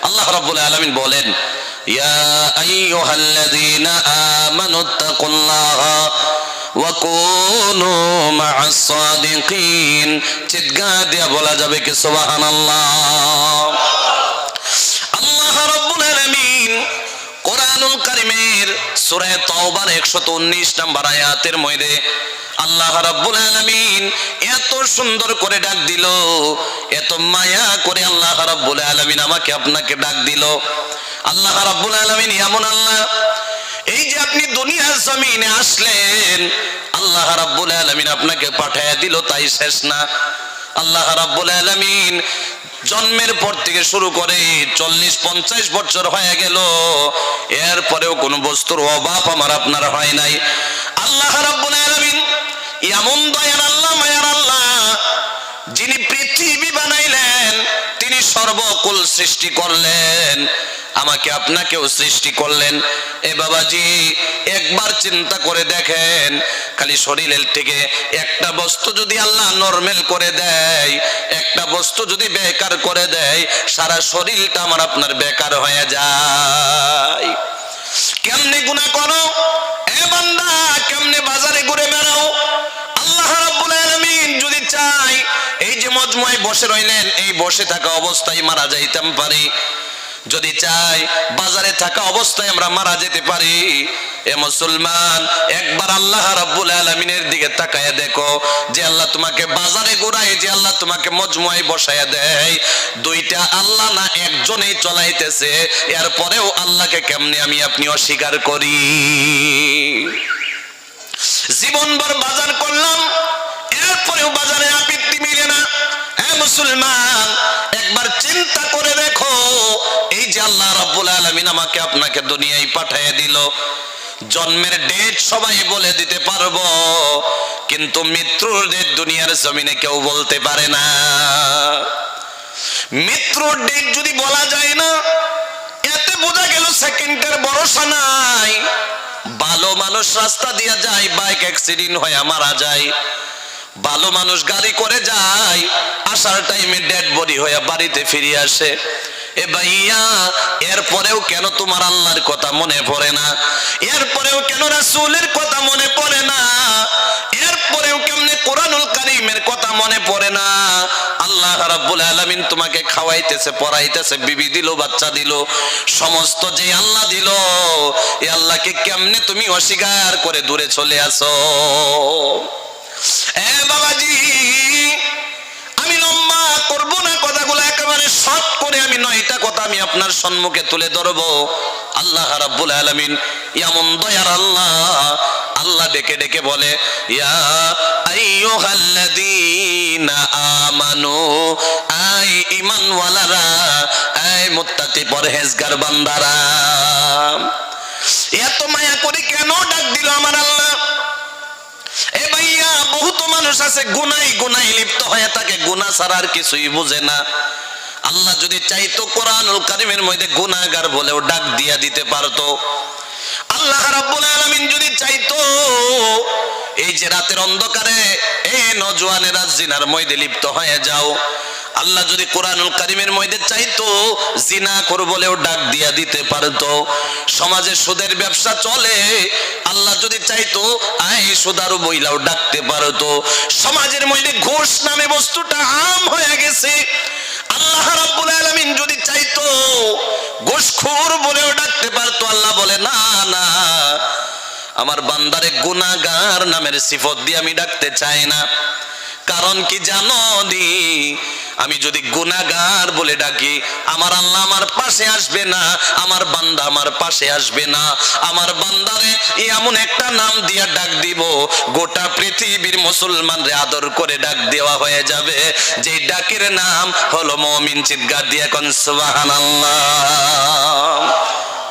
আল্লাহ রাব্বুল আলামিন বলেন, ইয়া আইয়ুহাল্লাযীনা আমানুত্তাকুল্লাহা ওয়া কুনু মা'আস সাদিকিন। চিৎকার দিয়ে বলা যাবে কি সুবহানাল্লাহ। আল্লাহ রাব্বুল আলামিন কোরআনুল কারীমের সূরা তাওবার 119 নম্বর আয়াতের মধ্যে আল্লাহ রাব্বুল আলামিন এত সুন্দর করে ডাক দিল, এত মায়া করে আল্লাহ রাব্বুল আলামিন আমাকে আপনাকে ডাক দিল। আল্লাহ রাব্বুল আলামিন এমন আল্লাহ, এই যে আপনি দুনিয়ার জমিনে আসলেন, আল্লাহ রাব্বুল আলামিন আপনাকে পাঠায়া দিল, তাই শেষ না। আল্লাহ রাব্বুল আলামিন জন্মের পর থেকে শুরু করে 40-50 বছর হয়ে গেল, এরপরেও কোনো বস্তুর অভাব আমার আপনার হয় নাই। আল্লাহ রাব্বুল আলামিন এমন দয়ার আল্লাহ, মায়ার আল্লাহ, যিনি পৃথিবী বানাইলেন, তিনি সর্বকুল সৃষ্টি করলেন, আমাকে আপনাকেও সৃষ্টি করলেন। এ বাবাজি, একবার চিন্তা করে দেখেন, খালি শরীরের থেকে একটা বস্তু যদি আল্লাহ নরমাল করে দেয়, একটা বস্তু যদি বেকার করে দেয়, সারা শরীরটা আমার আপনার বেকার হয়ে যায়। কেমনে গুনাহ করো এ বান্দা, কেমনে বাজারে ঘুরে বেড়াও। আল্লাহ রাব্বুল আলামিন যদি চাই, এই যে মজমুয়ায় বসে রইলেন, এই বসে থাকা অবস্থায় মারা যাইতাম পারি। যদি চাই বাজারে থাকা অবস্থায় আমরা মারা যেতে পারি। এ মুসলমান, একবার আল্লাহ রাব্বুল আলামিনের দিকে তাকায়া দেখো, যে আল্লাহ তোমাকে বাজারে ঘুরায়, যে আল্লাহ তোমাকে মজমুয়ায় বসায়া দেয়, দুইটা আল্লাহ না একজনেই চলাইতেছে, এরপরেও আল্লাহকে কেমনে আমি আপনি অস্বীকার করি। জীবনভর বাজার করলাম, এরপরেও বাজারে আপত্তি মিলে না। হে মুসলমান, একবার চিন্তা করে দেখো, এই যে আল্লাহ রাব্বুল আলামিন আমাকে আপনাকে দুনিয়ায় পাঠিয়ে দিল, জন্মের ডেট সবাই বলে দিতে পারবো, কিন্তু মৃত্যুর ডেট দুনিয়ার জমিনে কেউ বলতে পারে না। মৃত্যুর ডেট যদি বলা যায় না, এতে বোঝা গেল সেকেন্ডের ভরসা নাই। ভালো মানুষ রাস্তা দিয়ে যায়, বাইক অ্যাক্সিডেন্ট হয়ে মারা যায়। ভালো মানুষ গাড়ি করে যায়, আসার টাইমে ডেড বডি হয়ে বাড়িতে ফিরে আসে। এ ভাইয়া, এরপরেও কেন তোমার আল্লাহর কথা মনে পড়ে না? এরপরেও কেন রাসূলের কথা মনে পড়ে না? এরপরেও কেমনে কোরআনুল কারীমের কথা মনে পড়ে না? আল্লাহ রাব্বুল আলামিন তোমাকে খাওয়াইতেছে, পড়াইতেছে, বিবি দিল, বাচ্চা দিল, সমস্ত যে আল্লাহ দিল, এই আল্লাহকে কেমনে তুমি অস্বীকার করে দূরে চলে আসো? এ বাবাজি, আমি লম্বা করব না কথাগুলো, একেবারে শর্ট করে আমি 9টা কথা আমি আপনার সম্মুখে তুলে ধরবো। আল্লাহ রাব্বুল আলামিন এমন দয়ার আল্লাহ, আল্লাহ ডেকে ডেকে বলে, ইয়া আইয়ুহাল্লাযীনা আমানু, আই ঈমানওয়ালারা, আই মুত্তাকি পরহেজগার বান্দারা। এত মায়া করে কেন ডাক দিল আমার আল্লাহ? এ ভাইয়া, বহুত মানুষ আছে গুনাই গুনাই লিপ্ত হয়ে থাকে, গুনাহ ছাড়া আর কিছুই বুঝে না। আল্লাহ যদি চাইতো কোরআনুল কারীমের মধ্যে গুনাহগার বলেও ডাক দিয়া দিতে পারতো। আল্লাহ রাব্বুল আলামিন যদি চাইতো, এই যে রাতের অন্ধকারে এই নওজওয়ানেরা জিনার মধ্যে লিপ্ত হয়ে যাও, আল্লাহ যদি কোরআনুল কারীমের মধ্যে চাইতো, জিনা কর বলেও ডাক দিয়া দিতে পারতো। সমাজে সুদের ব্যবসা চলে, আল্লাহ যদি চাইতো, আই সুদারু বইলাও ডাকতে পারতো। সমাজের মধ্যে ঘুষ নামে বস্তুটা আম হয়ে গেছে, আল্লাহ রাব্বুল আলামিন যদি চাইতো, ঘুষখোর বলেও ডাকতে পারতো। আল্লাহ বলে, না না, আমার বান্দারে গুনাহগার নামের সিফত দিয়ে আমি ডাকতে চাই না। কারণ কি জানো দি, আমি যদি গুনাহগার বলে ডাকি, আমার আল্লাহ আমার পাশে আসবে না, আমার বান্দা আমার পাশে আসবে না। আমার বান্দারে এমন একটা নাম দিয়া ডাক দিব, গোটা পৃথিবীর মুসলমানরে আদর করে ডাক দেওয়া হয়ে যাবে, যে ডাকের নাম হলো মুমিন। চিৎকার দিয়ে কোন সুবহানাল্লাহ।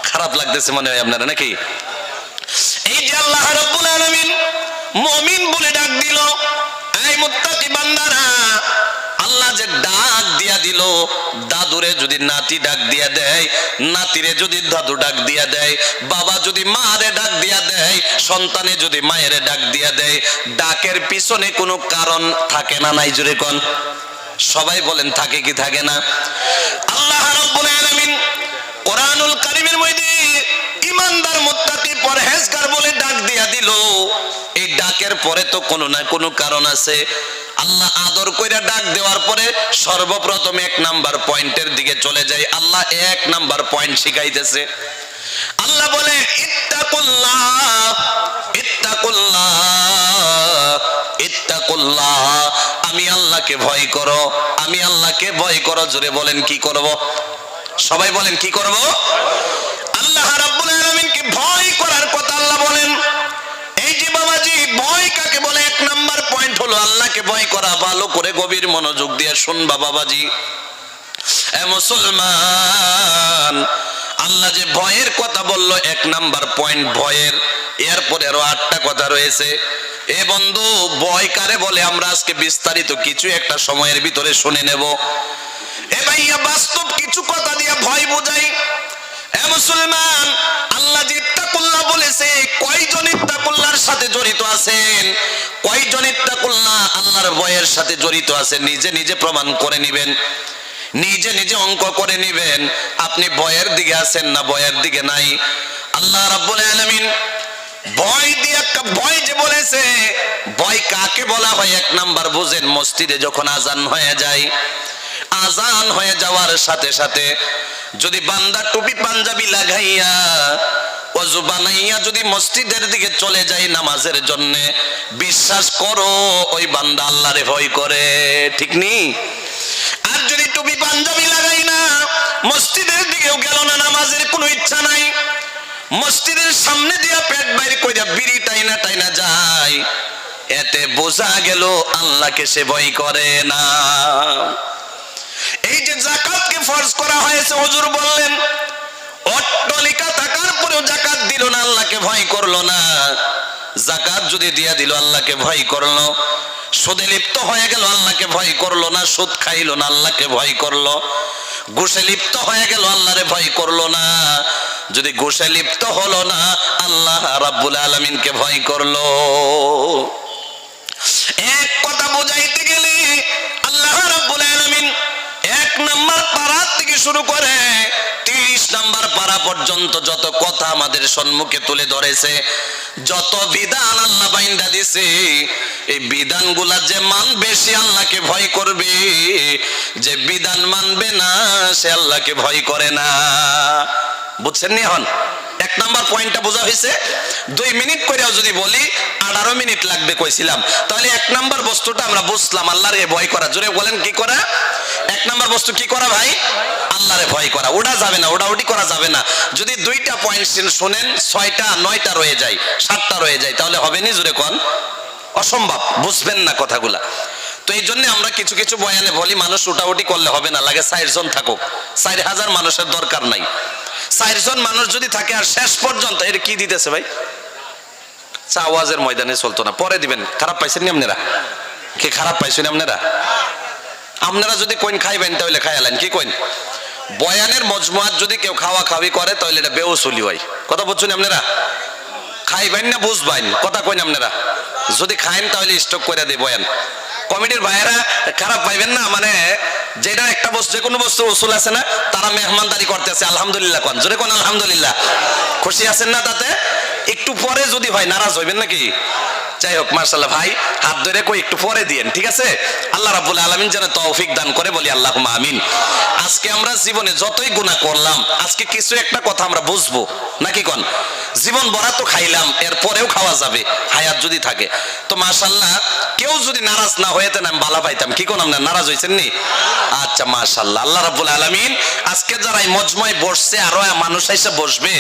খারাপ লাগতেছে মনে হয় আপনারা নাকি? এই যে আল্লাহ রাব্বুল আলামিন মুমিন বলে ডাক দিল, এই মুত্তাকি বান্দারা, আল্লাহ যে ডাক দিয়া দিল, দাদুরে যদি নাতি ডাক দিয়া দেয়, নাতিরে যদি দাদু ডাক দিয়া দেয়, বাবা যদি মারে ডাক দিয়া দেয়, সন্তানে যদি মায়ের ডাক দিয়া দেয়, ডাকের পিছনে কোনো কারণ থাকে না? নাই জোরে কোন? সবাই বলেন, থাকে কি থাকে না? আল্লাহ রাব্বুল আলামিন এরপরে তো কোনো না কোনো কারণ আছে। আল্লাহ আদর কইরা ডাক দেওয়ার পরে সর্বপ্রথম 1 নাম্বার পয়েন্টের দিকে চলে যায়। আল্লাহ 1 নাম্বার পয়েন্ট শিখাইতেছে। আল্লাহ বলে ইত্তাকুল্লাহ ইত্তাকুল্লাহ ইত্তাকুল্লাহ, আমি আল্লাহকে ভয় করো, আমি আল্লাহকে ভয় করো। জোরে বলেন কি করব? সবাই বলেন কি করব? আল্লাহ রাব্বুল আলামিনকে ভয় করার কথা আল্লাহ বলেন। এই যে বাবাজি ভয় কাকে বলে? 1 নাম্বার পয়েন্ট হলো আল্লাহকে ভয় করা। ভালো করে গভীর মনোযোগ দিয়ে শুনবা বাবাজি। এ মুসলমান, আল্লাহ যে ভয়ের কথা বলল 1 নাম্বার পয়েন্ট ভয়ের, এরপরে আরো 8টা কথা রয়েছে। এ বন্ধু, ভয় কারে বলে আমরা আজকে বিস্তারিত কিছু একটা সময়ের ভিতরে শুনে নেব। এ ভাইয়া, বাস্তব কিছু কথা দিয়ে ভয় বোঝাই। এ মুসলমান, আল্লাহ যে ইত্তাকুল্লাহ বলেছে, কয়জন ইত্তাকুল্লাহর সাথে জড়িত আছেন? কয়জন ইত্তাকুল্লাহ আল্লাহর ভয়ের সাথে জড়িত আছেন? নিজে নিজে প্রমাণ করে নেবেন, নিজে নিজে অঙ্ক করে নেবেন। আপনি ভয়ের দিকে আছেন না ভয়ের দিকে নাই? আল্লাহ রাব্বুল আলামিন ভয় দিয়ে একটা ভয় যে বলেছে, ভয় কাকে বলা হয় 1 নাম্বার বুঝেন। মসজিদে যখন আজান হয়ে যায়, আজান হয়ে যাওয়ার সাথে সাথে যদি বান্দা টুপি পাঞ্জাবি লাগাইয়া ওযু বানাইয়া যদি মসজিদের দিকে চলে যায় নামাজের জন্য, বিশ্বাস করো ওই বান্দা আল্লাহরে ভয় করে, ঠিক নেই? আর যদি টুপি পাঞ্জাবি লাগাই না, মসজিদের দিকেও গেল না, নামাজের কোনো ইচ্ছা নাই, মসজিদের সামনে দিয়া পেট বাইর কইরা বিড়ি টাইনা টাইনা যায়, এতে বোঝা গেল আল্লাহকে সে ভয় করে না। এই যে যাকাতকে ফরজ করা হয়েছে, হুজুর বললেন অট্টালিকা থাকার পরেও যাকাত দিল না, আল্লাহকে ভয় করলো না। যাকাত যদি দিয়া দিল আল্লাহকে ভয় করলো, সুদে লিপ্ত হয়ে গেল আল্লাহকে ভয় করলো না, সুদ খাইলো না আল্লাহকে ভয় করলো, ঘুষে লিপ্ত হয়ে গেল আল্লাহরে ভয় করলো না, যদি ঘুষে লিপ্ত হলো না আল্লাহ রাব্বুল আলামিনকে ভয় করলো। এক কথা বোঝাইতে গেলে আল্লাহ রাব্বুল আলামিন 1 নাম্বার পারা থেকে শুরু করে 30 নাম্বার পারা পর্যন্ত যত কথা আমাদের সম্মুখে তুলে ধরেছে, যত বিধান আল্লাহ বাইন্দা দিছে, এই বিধানগুলা যে মানবে সে আল্লাহকে ভয় করবে, যে বিধান মানবে না সে আল্লাহকে ভয় করে না। বুঝছেন নি? এখন 1 নাম্বার পয়েন্টটা বোঝা হয়েছে। 2 মিনিট করেও যদি বলি 18 মিনিট লাগবে কইছিলাম, তাহলে 1 নাম্বার বস্তুটা আমরা বুঝলাম, আল্লাহরে ভয় করা। জোরে বলেন কি করা? 1 নাম্বার বস্তু কি করা ভাই? আল্লাহরে ভয় করা। ওটা যাবে না, ওটা ওটি করা যাবে না। যদি 2টা পয়েন্ট শোনেন, 6টা 9টা রয়ে যায়, 7টা রয়ে যায়, তাহলে হবে নি? জোরে কোন? অসম্ভব, বুঝবেন না কথাগুলা। তো এই জন্য আমরা কিছু কিছু বয়ানে বলি মানুষ উঠাউটি করলে হবে না, লাগে 4 জন থাকুক, 4000 মানুষের দরকার নাই। 4 জন মানুষ যদি থাকে আর শেষ পর্যন্ত এটা কি দিতেছে ভাই? চা আওয়াজের ময়দানে চলতো না, পরে দিবেন। খারাপ পাইছেন নি আপনারা? কি খারাপ পাইছেন আপনারা? আপনারা যদি কইন খাইবেন তাহলে খাইলেন, কি কইন? বয়ানের মজমুয়াত যদি কেউ খাওয়া খাওয়ি করে তাহলে এটা বেউসুলি হয়। কথা বুঝছেন আপনারা? খাইবেন না বুঝবেন, কথা কইন আপনারা? যদি খাইন তাহলে স্টক করে দেয় বয়ান। কমিটির ভাইয়েরা খারাপ পাইবেন না, মানে যেটা একটা বস্তু, যে কোনো বস্তু উসুল আছে না, তারা মেহমানদারি করতেছে, আলহামদুলিল্লাহ কোন, জোরে কোন আলহামদুলিল্লাহ। খুশি আছেন না তাতে? একটু পরে যদি হয় নারাজ হইবেন নাকি? যাই হোক, মাশাআল্লাহ ভাই, হাত ধরে কই একটু পরে দিয়েন, ঠিক আছে? আল্লাহ রাব্বুল আলামিন যেন তৌফিক দান করে, বলি আল্লাহুম্মা আমিন। আজকে আমরা জীবনে যতই গুনাহ করলাম, আজকে কিছু একটা কথা আমরা বুঝবো নাকি কোন? জীবন ভরা তো খাইলাম, এরপরেও খাওয়া যাবে হায়াত যদি থাকে। তো মাশাআল্লাহ, কেউ যদি নারাজ না হয়েতেন আমি ভালো পাইতাম, কি কোন? আপনারা নারাজ হইছেন নি? আচ্ছা মাশাআল্লাহ। আল্লাহ রাব্বুল আলামিন আজকে যারা এই মজমায় বসছে, আরো মানুষ এসে বসবে,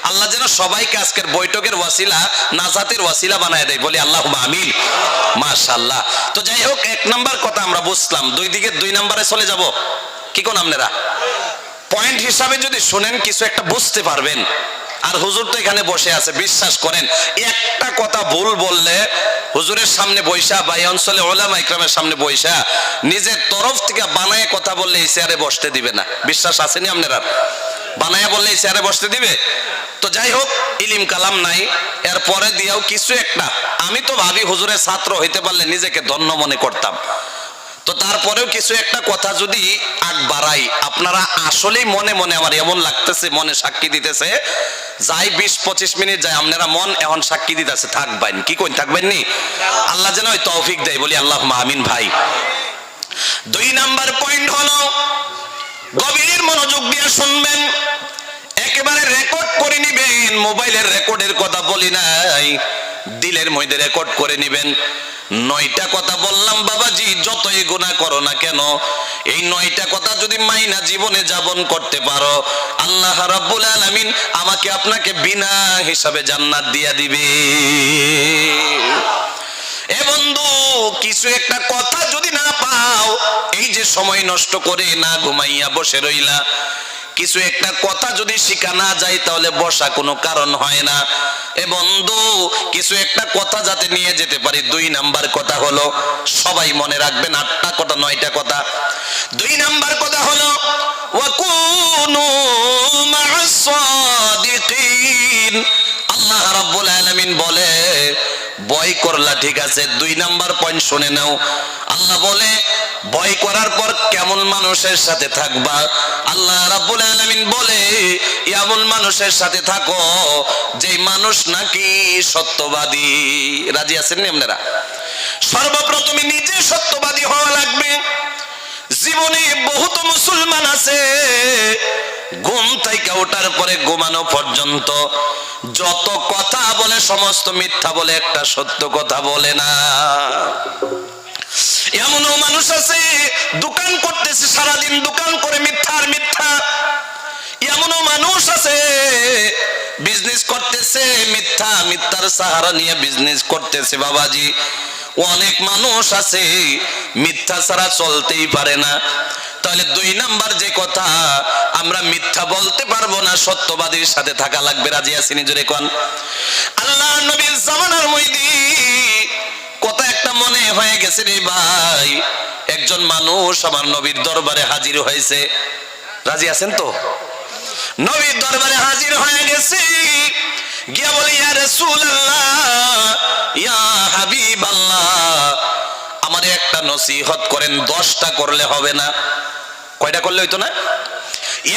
আল্লাহ যেন সবাইকে আজকের বৈঠকের ওয়াসিলা, নাজাতের ওয়াসিলা বানায় দেয়, বলি আল্লাহুম্মা আমিন। মাশাআল্লাহ। তো যাই হোক, 1 নাম্বার কথা আমরা বুঝলাম, 2 দিকে 2 নাম্বারে চলে যাব, কি কোন আপনারা? পয়েন্ট হিসাবে যদি শুনেন কিছু একটা বুঝতে পারবেন। আর হুজুর তো এখানে বসে আছে, বিশ্বাস করেন একটা কথা ভুল বললে হুজুরের সামনে বৈশা বা এই অঞ্চলে উলামা ইকরামের সামনে বৈশা নিজের তরফ থেকে বানায় কথা বললে এই চেয়ারে বসতে দিবে না। বিশ্বাস আসেনি আপনারা? বানায়া বললে এই চেয়ারে বসতে দিবে? তো যাই হোক, ইলিম কালাম নাই, এরপরে দিয়েও কিছু একটা, আমি তো ভাবি হুজুরের ছাত্র হইতে পারলে নিজেকে ধন্য মনে করতাম। তো তারপরেও কিছু একটা কথা যদি আগ বাড়াই, আপনারা আসলেই মনে মনে আমার এমন লাগতেছে, মনে সাক্ষী দিতেছে, যাই 20-25 মিনিট যায় আপনারা মন এখন সাক্ষী দিতেছে থাকবেন, কি কইন থাকবেন নি? আল্লাহ যেন ওই তৌফিক দেয়, বলি আল্লাহুম্মা আমিন। ভাই 2 নাম্বার পয়েন্ট হলো, গভীর মনোযোগ দিয়ে শুনবেন, একেবারে রেকর্ড করে নিবেন। মোবাইলের রেকর্ডের কথা বলি নাই, দিলের মধ্যে রেকর্ড করে নিবেন। 9টা কথা বললাম বাবাজি, যতই গুনাহ করো না কেন, এই 9টা কথা যদি মাইনা জীবনে যাপন করতে পারো, আল্লাহ রাব্বুল আলামিন আমাকে আপনাকে বিনা হিসাবে জান্নাত দিয়া দিবে। এ বন্ধু, কিছু একটা কথা যদি না পাও, এই যে সময় নষ্ট করে না ঘুমাইয়া বসে রইলা, কিছু একটা কথা যদি শিখা না যায় তাহলে বসা কোনো কারণ হয় না। এ বন্ধু, কিছু একটা কথা যাতে নিয়ে যেতে পারি, 2 নাম্বার কথা হলো, সবাই মনে রাখবেন, 8টা কথা 9টা কথা। 2 নাম্বার কথা হলো ওয়াকুনু মা'আস সাদিকিন। আল্লাহ রাব্বুল আলামিন বলে, ভয় করলা ঠিক আছে, 2 নাম্বার পয়েন্ট শুনে নাও। আল্লাহ বলে ভয় করার পর কেমন মানুষের সাথে থাকবা? আল্লাহ রাব্বুল আলামিন বলে এমন মানুষের সাথে থাকো যেই মানুষ নাকি সত্যবাদী। রাজি আছেন নি আপনারা? সর্বপ্রথমে নিজে সত্যবাদী হওয়া লাগবে। জীবনে বহুত মুসলমান আছে ঘুম থেকে ওঠার পরে ঘুমানো পর্যন্ত যত কথা বলে সমস্ত মিথ্যা বলে, একটা সত্য কথা বলে না। এমনও মানুষ আছে দোকান করতেছে, সারাদিন দোকান করে মিথ্যা আর মিথ্যা। এমনও মানুষ আছে বিজনেস করতেছে মিথ্যা, মিথ্যার সাহারা নিয়ে বিজনেস করতেছে। বাবাজি, অনেক মানুষ আছে মিথ্যা ছাড়া চলতেই পারে না। তাহলে 2 নাম্বার যে কথা, আমরা মিথ্যা বলতে পারবো না, সত্যবাদীর সাথে থাকা লাগবে। রাজি আছেন জোরে কোন? আল্লাহ নবীর জামানার মধ্যে কথা একটা মনে হয়ে গেছে রে ভাই, একজন মানুষ আমার নবীর দরবারে হাজির হয়েছে। রাজি আছেন তো? নবীর দরবারে হাজির হয়ে গেছে, গিয়া বলে ইয়া রাসূলুল্লাহ, ইয়া হাবিবাল্লাহ, আমারে একটা নসিহত করেন। 10টা করলে হবে না। কয়টা করলে হইতো না?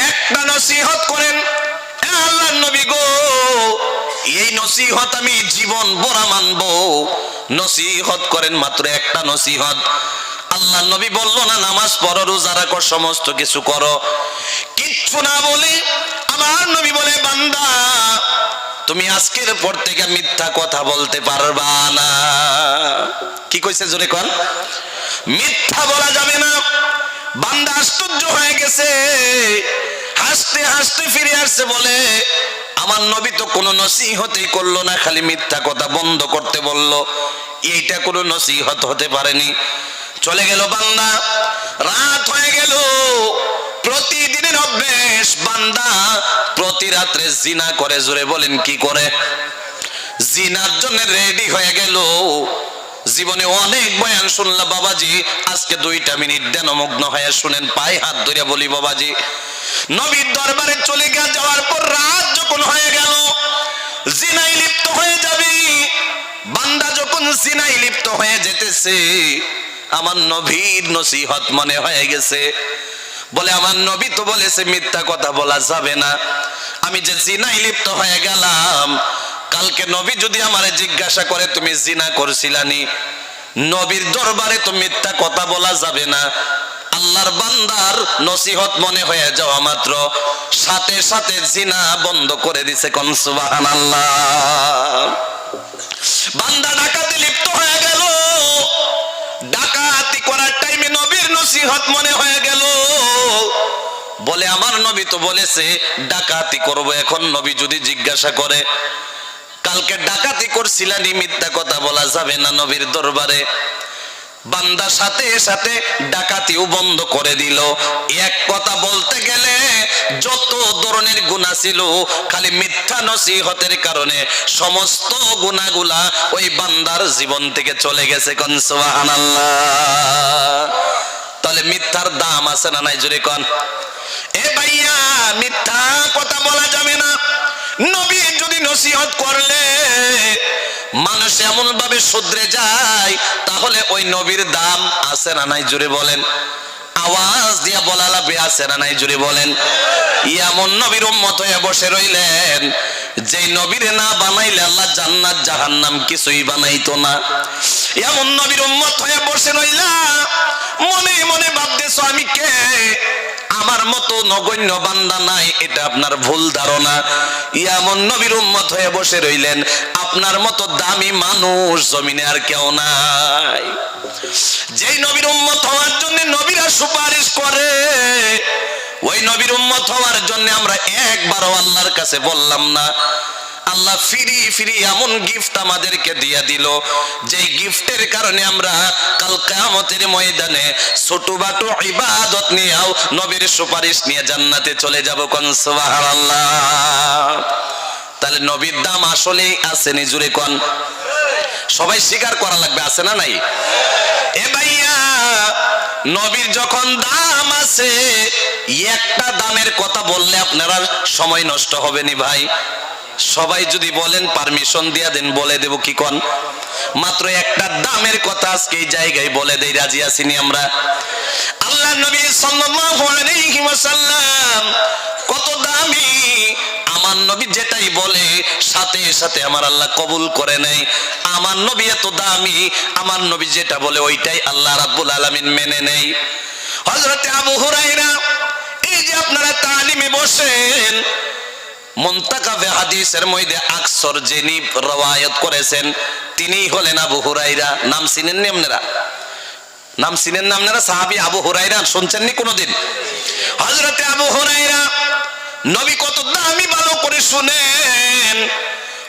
একটা নসিহত করেন। আল্লাহর নবী গো, এই নসিহত আমি জীবন ভরা মানবো, নসিহত করেন, মাত্র একটা নসিহত। আল্লাহ নবী বলল না নামাজ পড়ো, রোজা রাখো, সমস্ত কিছু করো, কিচ্ছু না বলে আমার নবী বলে, বান্দা তুমি আজকের পর থেকে মিথ্যা কথা বলতে পারবা না। কি কইছে জোরে কোন? মিথ্যা বলা যাবে না। বান্দা আশ্চর্য হয়ে গেছে, হাসতে হাসতে ফিরে আসছে, বলে আমার নবী তো কোনো নসিহতই করলো না, খালি মিথ্যা কথা বন্ধ করতে বলল। এইটা কোনো নসিহত হতে পারেনি। চলে গেল বান্দা, রাত হয়ে গেল। প্রতিদিনের অভ্যেস, বান্দা প্রতি রাত্রে জিনা করে। জোরে বলেন কি করে? জিনার জন্য রেডি হয়ে গেল। জীবনে অনেক বয়ান শুনলাম বাবাজি, আজকে 2টা মিনিট দেন মগ্ন হয়ে শুনেন, পায়ে হাত ধরে বলি বাবাজি, নবীর দরবারে চলে যাওয়ার পর রাত যখন হয়ে গেল, জিনায় লিপ্ত হয়ে যাবে। বান্দা যখন জিনায় লিপ্ত হয়ে যেতেছে, আমার নবীর নসিহত মনে হয়ে গেছে। বলে আমার নবী তো বলেছে মিথ্যা কথা বলা যাবে না, আমি যে জিনায় লিপ্ত হয়ে গেলাম, কালকে নবী যদি আমারে জিজ্ঞাসা করে তুমি জিনা করছিলানি, নবীর দরবারে তো মিথ্যা কথা বলা যাবে না। আল্লাহর বান্দার নসিহত মনে হয়ে যাওয়া মাত্র সাথে সাথে জিনা বন্ধ করে দিছে। কোন সুবহানাল্লাহ। বান্দা ডাকাতে লিপ্ত হয়ে গেল, ডাকাতি করার টাইমে নবীর নসিহত মনে হয়ে গেল। বলে আমার নবী তো বলেছে ডাকাতি করব, এখন নবী যদি জিজ্ঞাসা করে কালকে ডাকাতি করছিলানি, মিথ্যা কথা বলা যাবে না নবীর দরবারে। বান্দা সাথে সাথে ডাকাতিও বন্ধ করে দিল। এক কথা বলতে গেলে যত ধরনের গুনাহ ছিল, খালি মিথ্যা নসিহতের কারণে সমস্ত গুনাহগুলা ওই বান্দার জীবন থেকে চলে গেছে। কোন সুবহানাল্লাহ। তাহলে মিথ্যার দাম আছে না নাই জোরে কোন? এ ভাইয়া, মিথ্যা কথা বলা যাবে না। নবী যদি নসিহত করলে মানুষ মানুষ এমন ভাবে শুধরে যায়, তাহলে ওই নবীর দাম আছে না নাই জোরে বলেন? আওয়াজ দিয়া বলা লাগবে, আছে না নাই জোরে বলেন? এমন নবীর উম্মত হয়ে বসে রইলেন, যেই নবীরে না বানাইলে আল্লাহ জান্নাত জাহান্নাম কিছুই বানাইতো না। এমন নবীর উম্মত হয়ে বসে রইলা, মনে মনে ভাবতেছো আমি কে, আমার মতো নগণ্য বান্দা নাই, এটা আপনার ভুল ধারণা। এমন নবীর উম্মত হয়ে বসে রইলেন, আপনার মতো দামি মানুষ জমিনে আর কেউ নাই। যেই নবীর উম্মত হওয়ার জন্য নবীরা সুপারিশ করে, ওই নবীর উম্মত হওয়ার জন্য আমরা একবারও আল্লাহর কাছে বললাম না। আল্লাহ ফিরি ফিরি এমন গিফট আমাদেরকে দিয়ে দিল, যেই গিফটের কারণে আমরা কাল কিয়ামতের ময়দানে ছোট বাটো ইবাদত নিয়েও নবীর সুপারিশ নিয়ে জান্নাতে চলে যাব। কোন সুবহানাল্লাহ। তাহলে নবীর দাম আসলেই আছে নি জুড়ে কোন? সবাই স্বীকার করা লাগবে, আছে না নাই? এ ভাইয়া, নবীর যখন দাম আছে, একটা দামের কথা বললে আপনারা সময় নষ্ট হবে নি ভাই। সবাই যদি বলেন পারমিশন দিয়া দেন, বলে দেব কি কোন? মাত্র একটা দামের কথা আজকে এই জায়গায় বলে দেই, রাজি আছিনি আমরা? আল্লাহ নবী সাল্লাল্লাহু আলাইহি ওয়াসাল্লাম কত দামি, আমার নবী যেটাই বলে সাথে সাথে আমার আল্লাহ কবুল করে নেয়। আমার নবী এত দামি, আমার নবী যেটা বলে ওইটাই আল্লাহ রাব্বুল আলামিন মেনে নেয়। হযরত আবু হুরায়রা, এই যে আপনারা তালিমে বসেন, মুনতাকাবে হাদিসের মধ্যে আকসর যিনি রওয়ায়াত করেছেন তিনি হলেন আবু হুরায়রা। নাম চিনেন নি আপনারা? নাম চিনেন না আপনারা? সাহাবী আবু হুরায়রা শুনছেন নি কোনোদিন? হযরত আবু হুরায়রা নবী কত দামি, ভালো করে শুনেন।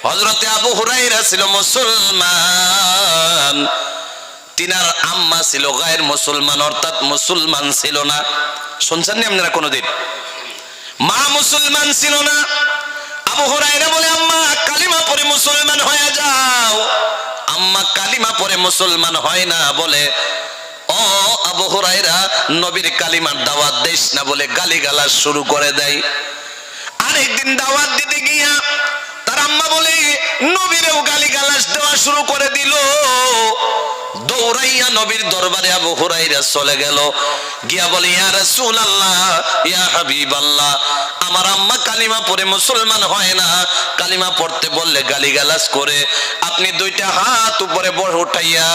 হযরত আবু হুরায়রা ছিল মুসলমান, তিনার আম্মা ছিল গায়ের মুসলমান, অর্থাৎ মুসলমান ছিল না। শুনছেন নি আপনারা কোনোদিন? মা মুসলমান ছিল না। আবু হুরায়রা বলে, আম্মা কালিমা পড়ে মুসলমান হয়ে যাও। আম্মা কালিমা পড়ে মুসলমান হয় না বলে, ও আবু হুরায়রা, নবীর কালিমার দাওয়াত দিস না বলে গালিগালাজ শুরু করে দেয়। আরেকদিন দাওয়াত দিতে গিয়া তার আম্মা বলে নবীরেও গালিগালাজ দেওয়া শুরু করে দিল। দৌড়াইয়া নবীর দরবারে আবু হুরায়রা চলে গেল, গিয়া বলে, ইয়া রাসূলুল্লাহ, ইয়া হাবিবাল্লাহ, আমার আম্মা কালিমা পড়ে মুসলমান হয় না, কালিমা পড়তে বললে গালিগালাজ করে। আপনি দুইটা হাত উপরে উঠাইয়া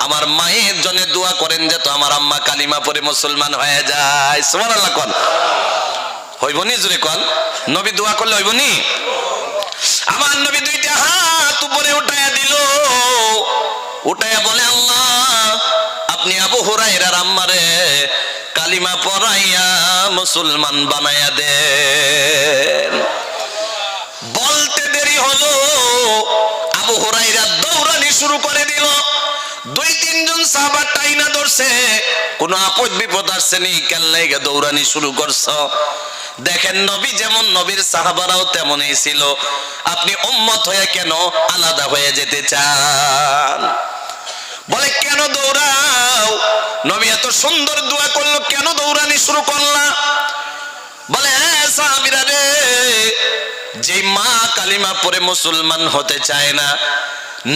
আমার মায়ের জন্য দোয়া করেন যে তো আমার আম্মা কালিমা পড়ে মুসলমান হয়ে যায়। সুবহানাল্লাহ কোন? হইব নি জোরে কোন? নবী দোয়া করলে হইব নি? আমার নবী দুইটা হাত উপরে উঠাইয়া দিল, উঠাইয়া বলে, আল্লাহ আপনি আবু হুরায়রার আম্মারে কালিমা পড়াইয়া মুসলমান বানাইয়া দেন। বলতে দেরি হলো, আবু হুরায়রা দৌড়ানি শুরু করে দিল। দুই তিনজন সাহাবা টাইনা ধরছে, কোন আপদ বিপদ আসছে নি, কেন লাগা দৌড়ানি শুরু করছো? দেখেন নবী যেমন, নবীর সাহাবারাও তেমনই ছিল। আপনি উম্মত হয়ে কেন আলাদা হয়ে যেতে চান? বলে, কেন দৌড়াও? নবী এত সুন্দর দোয়া করলো, কেন দৌড়ানি শুরু করলা? বলে, হ্যাঁ সাহাবীরা রে, যে মা কালিমা পড়ে মুসলমান হতে চায় না,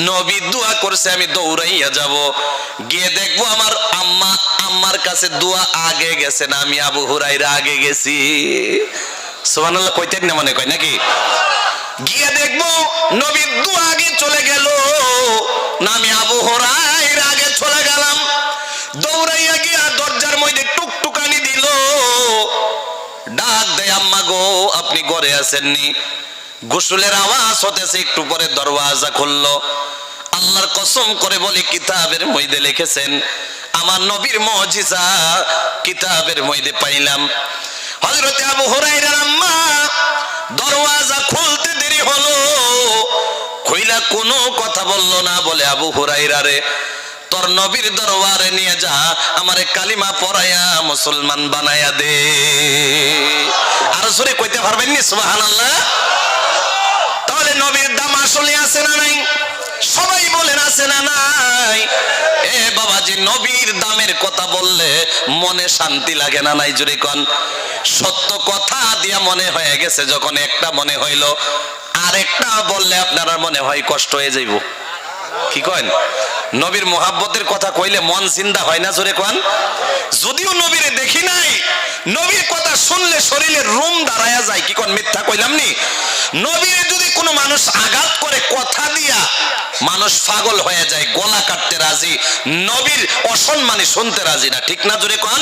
নবী দোয়া করছে, আমি দৌড়াইয়া যাব, গিয়ে দেখবো আমার আম্মার কাছে দোয়া আগে গেছে না, আমি আবু হুরায়রা আগে গেছি। সুবহানাল্লাহ কইতেন না মনে কয় নাকি? গিয়ে দেখবো নবীর দোয়া আগে চলে গেল না, আমি আবু হুরায়রা আগে চলে গেলাম। দৌড়াইয়া গিয়া দরজার মধ্যে টুকটুকানি দিল, ডাক দেয়, আম্মা গো আপনি ঘরে আছেননি? গোসলের আওয়াজ হতেছে, একটু পরে দরওয়াজা খুললো। আল্লাহর কসম করে বলি, কিতাবের মধ্যে লিখেছেন, আমার নবীর মুজিজা কিতাবের মধ্যে পাইলাম। হযরত আবু হুরায়রার আম্মা দরওয়াজা খুলতে দেরি হলো, খুইলা কোনো কথা বললো না, বলে, আবু হুরায়রা রে, তোর নবীর দরবারে নিয়ে যা, আমারে কালিমা পড়াইয়া মুসলমান বানাইয়া দে। আর জোরে কইতে পারবেন নি সুবহানাল্লাহ? তাহলে নবীর দাম আসলে আছে না নাই? সবাই বলেন আছে না নাই? এ বাবাজি, নবীর দামের কথা বললে মনে শান্তি লাগে না নাই জোরে কোন? সত্য কথা দিয়া মনে হয়ে গেছে, যখন একটা মনে হইল, আরেকটা বললে আপনার মনে হয় কষ্ট হয়ে যাইব। কি কন? নবীর মোহাব্বতের কথা কইলে মন জিন্দা হয় না, জোরে কন। যদিও নবীরে দেখি নাই, নবীর কথা শুনলে শরীরের রুম দাঁড়ায়া যায়। কি কন? মিথ্যা কইলাম নি? নবীরে যদি কোনো মানুষ আঘাত করে কথা দিয়া, মানুষ পাগল হয়ে যায়, গলা কাটতে রাজি, নবীর অসম্মানী শুনতে রাজি না, ঠিক না, জোরে কন?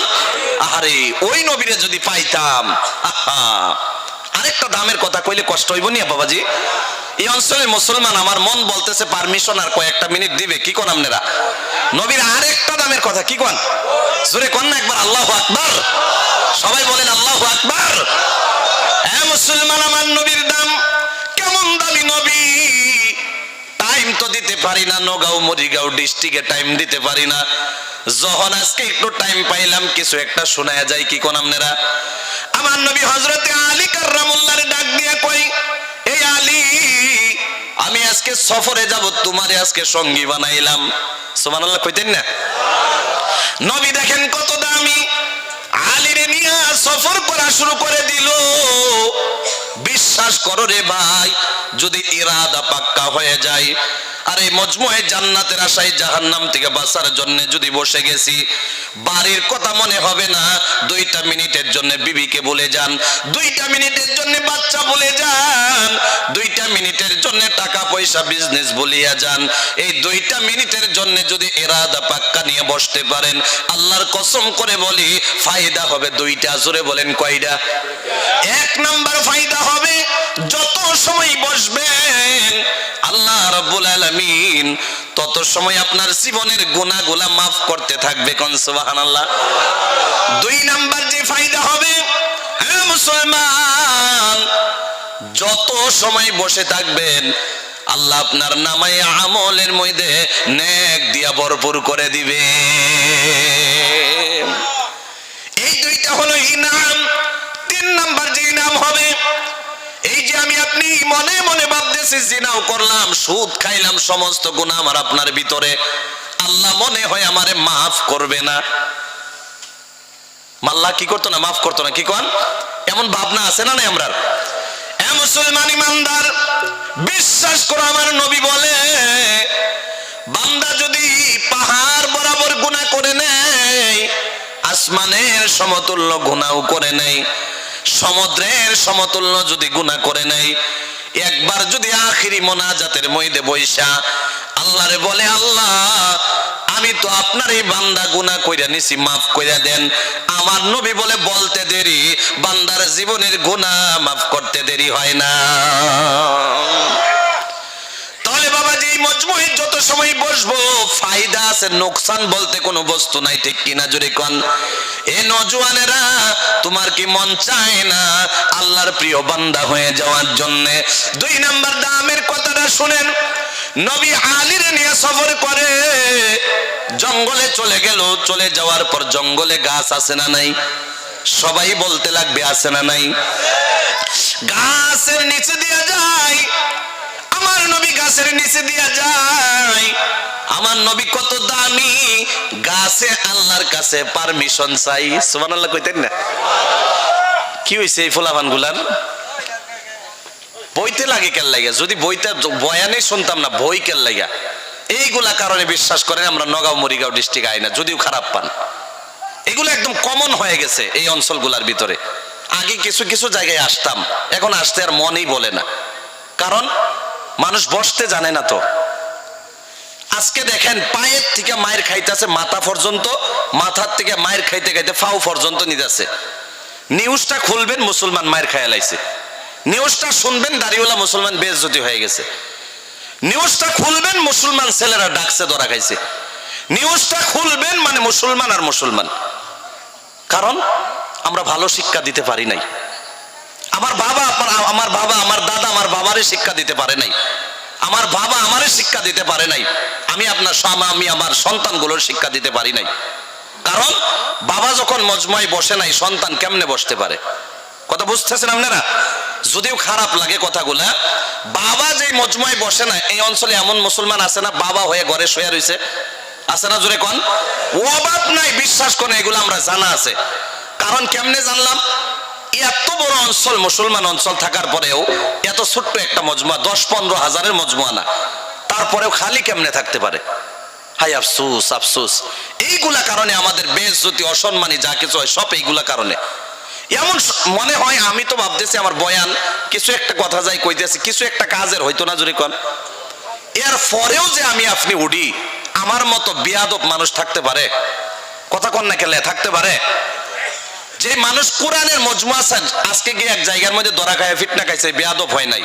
আরে ওই নবীরে যদি পাইতাম, আহা। আরেকটা দামের কথা কইলে কষ্ট হইব নি বাবাজি? এই অঞ্চলের মুসলমান আমার মন বলতেছে পারমিশন আর কয়েকটা মিনিট দিবে। কি কোন আপনারা? নবীর আরেকটা দামের কথা কি কোন? জোরে কোন না একবার আল্লাহু আকবার। সবাই বলেন আল্লাহু আকবার। হ্যাঁ মুসলমান, আমার নবীর দাম কেমন দামি নবী। টাইম তো দিতে পারি না, নগাঁও মরিগাঁও ডিস্ট্রিক্টে টাইম দিতে পারি না। যখন আজকে একটু টাইম পাইলাম কিছু একটা শোনায়া যায়। কি কোন আপনারা? আমার নবী হযরতে আলী কাররামুল্লাহর ডাক দিয়া কই, এই আলী, আমি আজকে সফরে যাব, তোমারে আজকে সঙ্গী বানাইলাম। সুবহানাল্লাহ কইতেন না? নবী দেখেন কত দামি, আলীরে নিয়ে সফর করা শুরু করে দিল। বিশ্বাস করো রে ভাই, যদি ইরাদা পাক্কা হয়ে যায়, আরে মজমুয়ে জান্নাতের আশায় জাহান্নাম থেকে বাঁচার জন্য যদি বসে গেছি, বাড়ির কথা মনে হবে না। 2টা মিনিটের জন্য বিবিকে ভুলে যান, 2টা মিনিটের জন্য বাচ্চা ভুলে যান, 2টা মিনিটের জন্য টাকা পয়সা বিজনেস ভুলিয়া যান। এই 2টা মিনিটের জন্য যদি ইরাদা পাক্কা নিয়ে বসতে পারেন, আল্লাহর কসম করে বলি ফায়দা হবে 2টা। জোরে বলেন কয়টা? 1 নাম্বার ফায়দা হবে, যত সময় বসবেন আল্লাহ রাব্বুল আলামিন তত সময় আপনার জীবনের গুনাহগুলো maaf করতে থাকবে। কোন সুবহানাল্লাহ। 2 নাম্বার যে ফায়দা হবে, হ্যাঁ মুসলমান, যত সময় বসে থাকবেন আল্লাহ আপনার নামায়ে আমলের মধ্যে নেক দিয়া ভরপুর করে দিবে। এই 2টা হলো ইনাম। 3 নাম্বার যে ইনাম হবে, এই যে আমি আপনি মনে মনে ভাবতেছি জিনাও করলাম, সুদ খাইলাম, সমস্ত গুনাহ আমার আপনার ভিতরে, আল্লাহ মনে হয় আমারে maaf করবে না। আল্লাহ কি করতো না? maaf করতো না। কি কোন? এমন ভাবনা আছে না নাই আমরা? এ মুসলমান ইমানদার, বিশ্বাস করো আমার নবী বলে, বান্দা যদি পাহাড় বরাবর গুনাহ করে নেয়, আসমানের সমতুল্য গুনাহও করে নেয়, সমুদ্রের সমতুল্য যদি গুনাহ করে নেয়, একবার যদি আখিরি মোনাজাতের মধ্যে বইসা আল্লাহরে বলে, আল্লাহ আমি তো আপনার এই বান্দা গুনাহ কইরা নিছি, maaf কইরা দেন। আমার নবী বলে বলতে দেরি, বান্দার জীবনের গুনাহ maaf করতে দেরি হয় না। তাহলে বাবাজি মজমুয়ে যত সময় বসবো ফায়দা আছে, নোকসান বলতে কোনো বস্তু নাই, ঠিক কিনা জোরে কোন? এ নওজোয়ানেরা, তোমার কি মন চায় না আল্লাহর প্রিয় বান্দা হয়ে যাওয়ার জন্য? 2 নাম্বার দামের কথাটা শুনেন। নবী আলীর নিয়ে সফর করে জঙ্গলে চলে গেল। চলে যাওয়ার পর জঙ্গলে গাছ আছে না নাই? সবাই বলতে লাগবে আছে না নাই? গাছের নিচে দিয়ে যায়, আমার নবী গাছের নিচে দিয়া যায়। আমার নবী কত দামি, গাছে আল্লাহর কাছে পারমিশন চাই। সুবহানাল্লাহ কইতেন না? কি হইছে এই ফুলাফান গুলার? বইতে লাগে কেন লাগা? যদি বইটা বয়ানে শুনতাম না, বই কেন লাগা? এইগুলা কারণে বিশ্বাস করেন আমরা নগাঁও মরিগাঁও ডিস্ট্রিক্ট আই না, যদিও খারাপ পান। এগুলো একদম কমন হয়ে গেছে এই অঞ্চলগুলার ভিতরে। আগে কিছু কিছু জায়গায় আসতাম, এখন আসতে আর মনই বলে না, কারণ মানুষ বসতে জানে না। তো আজকে দেখেন পায়ের থেকে মায়ের খাইতেছে মাথা পর্যন্ত, মাথার থেকে মায়ের খাইতে খাইতে ফাও পর্যন্ত নিতেছে। নিউজটা খুলবেন মুসলমান মায়ের খায়া লাইছে, নিউজটা শুনবেন দাড়িওয়ালা মুসলমান বেইজ্জতি হয়ে গেছে, নিউজটা খুলবেন মুসলমান ছেলেরা ডাকছে ধরা খাইছে, নিউজটা খুলবেন মানে মুসলমান আর মুসলমান। কারণ আমরা ভালো শিক্ষা দিতে পারি নাই। আমার বাবা আমার দাদা আমার বাবারে শিক্ষা দিতে পারে নাই, আমার বাবা আমারে শিক্ষা দিতে পারে নাই, আমি আমার সন্তানগুলোর শিক্ষা দিতে পারি নাই। কারণ বাবা যখন মজমায় বসে নাই, সন্তান কেমনে বসতে পারে? কথা বুঝতেছেন আপনারা? যদিও খারাপ লাগে কথাগুলা, বাবা যে মজমায় বসে না, এই অঞ্চলে এমন মুসলমান আছে না বাবা হয়ে ঘরে শুয়ে রয়েছে? আছে না? জোরে কোন। অভাব নাই, বিশ্বাস করেন এগুলো আমরা জানা আছে। কারণ কেমনে জানলাম? এত বড় অঞ্চল, মুসলমান অঞ্চল থাকার পরেও এত ছোট্ট একটা মজমা, 10-15 হাজারের মজমা না, তারপরেও খালি কেমনে থাকতে পারে? হাই আফসোস আফসোস। এইগুলা কারণে আমাদের বেইজ্জতি অসম্মানী যা কিছু হয় সব এইগুলা কারণে। এমন মনে হয় আমি তো ভাবতেছি আমার বয়ান কিছু একটা কথা যাই কইতেছি, কিছু একটা কাজের হইতো না জুরি কোন। এর পরেও যে আমি আপনি উঠি, আমার মতো বেয়াদব মানুষ থাকতে পারে? কথা কন না কেলে থাকতে পারে? যে মানুষ কোরআনের মজমুয়া আজকে গিয়ে এক জায়গার মধ্যে ধরা খায় ফিটনা খাইছে, বেয়াদব হয় নাই।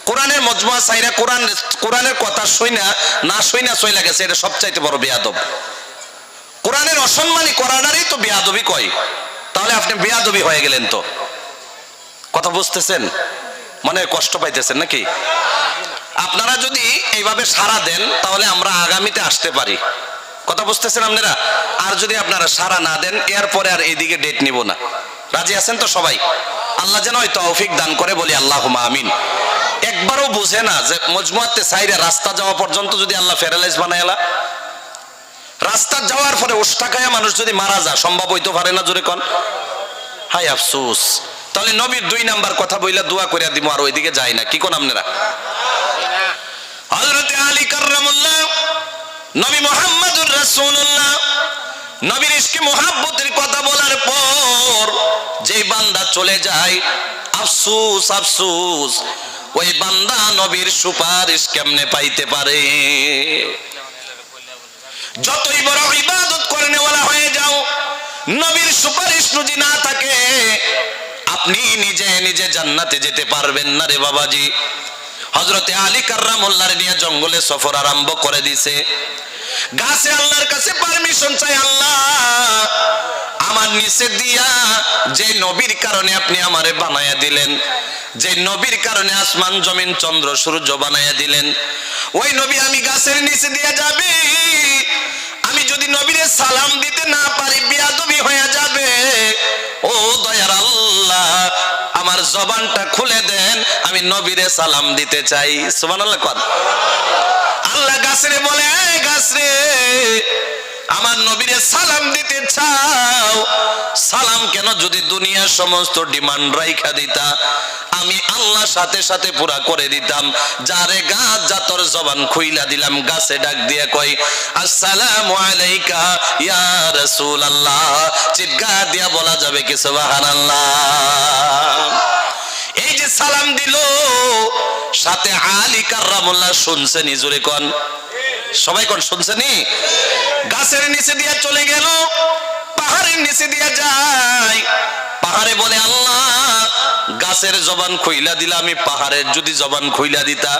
কোরআনের মজমুয়া চাইরা কোরআনের কথা শুইনা না শুইনা চইলা গেছে, এটা সবচাইতে বড় বেয়াদব। কোরআনের অসম্মানী করাটারই তো বেয়াদবি কয়, তাহলে আপনি বেয়াদবি হয়ে গেলেন। তো কথা বুঝতেছেন? মনে কষ্ট পাইতেছেন নাকি? আপনারা যদি এইভাবে সাড়া দেন তাহলে আমরা আগামীতে আসতে পারি। কথা বুঝতেছেন আপনারা? আর যদি আপনারা সাড়া না দেন এরপরে আর এইদিকে ডেট নিব না। রাজি আছেন তো সবাই? আল্লাহ যেন ওই তৌফিক দান করে, বলি আল্লাহুম্মা আমিন। একবারও বুঝে না যে মজমুয়াতে সাইরে রাস্তা যাওয়া পর্যন্ত যদি আল্লাহ প্যারালাইজ বানায়লা, রাস্তা যাওয়ার পরে ওষ্টাকায়া মানুষ যদি মারা যায় সম্ভব হইতে পারে না জোরে কোন? হাই আফসোস। তাহলে নবীর 2 নাম্বার কথা বইলা দোয়া কইরা দিমু, আর ওইদিকে যাই না। কি কোন আপনারা? হযরত আলী কাররামুল্লাহ, নবী মুহাম্মদুর রাসূলুল্লাহ, নবীর ইশকে মুহাব্বতের কথা বলার পর যে বান্দা চলে যায়, আফসোস আফসোস, ওই বান্দা নবীর সুপারিশ কেমনে পাইতে পারে? যতই বড় ইবাদত করেনেওয়ালা হয়ে যাও, নবীর সুপারিশ যদি না থাকে আপনি নিজে নিজে জান্নাতে যেতে পারবেন না রে বাবাজি। হযরতে আলী কাররামুল্লাহর নিয়ে জঙ্গলে সফর আরম্ভ করে দিছে। গাছে আল্লাহর কাছে পারমিশন চাই, আল্লাহ আমার নিচে দিয়া যে নবীর কারণে আপনি আমারে বানায়া দিলেন, যে নবীর কারণে আসমান জমিন চন্দ্র সূর্য বানায়া দিলেন, ওই নবী আমি গাছের নিচে দিয়া যাবে। আমি যদি নবীরে সালাম দিতে না পারি বেয়াদবি হয়ে যাবে। ও দয়ার আল্লাহ আমার জবানটা খুলে দেন, আমি নবীরে সালাম দিতে চাই। সুবহানাল্লাহ। আল্লাহ গাছরে বলে, গাছরে আমার নবীরে সালাম দিতে চাও? সালাম কেন? যদি দুনিয়ার সমস্ত ডিমান্ড রাইখা দিতা আমি আল্লাহ সাথে সাথে পুরা করে দিতাম। যারে গাছ যা তোর জবান খুইলা দিলাম। গাছে ডাক দিয়ে কই আসসালামু আলাইকা ইয়া রাসূলুল্লাহ। চিৎকার দিয়া বলা যাবে কি সুবহানাল্লাহ? এই যে সালাম দিল, সাথে আলী কাররামুল্লাহ শুনছেনি জোরে কোন? সবাই কোন শুনছেনি? গাছের নিচে দিয়া চলে গেল, পাহাড়ের নিচে দিয়া যায়। পাহাড়ে বলে আল্লাহ গাছের জবান খুইলা দিলা, আমি পাহাড়ের যদি জবান খুইলা দিতা।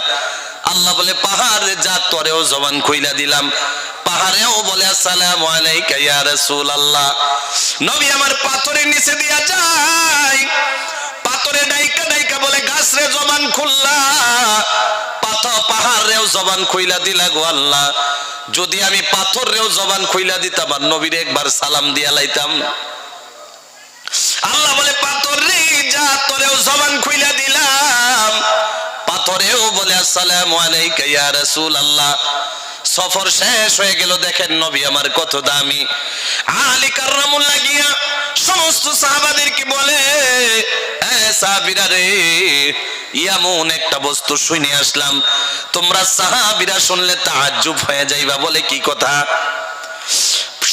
আল্লাহ বলে পাহাড় যা তোরেও জবান খুইলা দিলাম। পাহাড়েও বলে আসসালামু আলাইকা ইয়া রাসূলুল্লাহ। নবী আমার পাথরের নিচে দিয়া যায়, পাথরে ডাইকা ডাইকা বলে গাছরে জবান খুললা, পাহাড়েও জবান খুইলা দিলা গো আল্লাহ। যদি আমি পাথরেও জবান খুইলা দিতাম আর নবীরে একবার সালাম দিয়া লাইতাম। আল্লাহ বলে পাথর রে যা তোরেও জবান খুইলা দিলাম। পাথরেও বলে আসসালামু আলাইকা ইয়া রাসূলুল্লাহ। সফর শেষ হয়ে গেল, দেখেন নবী আমার কত দামি। আলী কাররামুল্লাহ গিয়া সমস্ত সাহাবাদেরকে বলে, এ সাহাবীরা রে, এমন একটা বস্তু শুনে আসলাম, তোমরা সাহাবীরা শুনলে তাআজ্জুব হয়ে যাইবা। বলে কি কথা?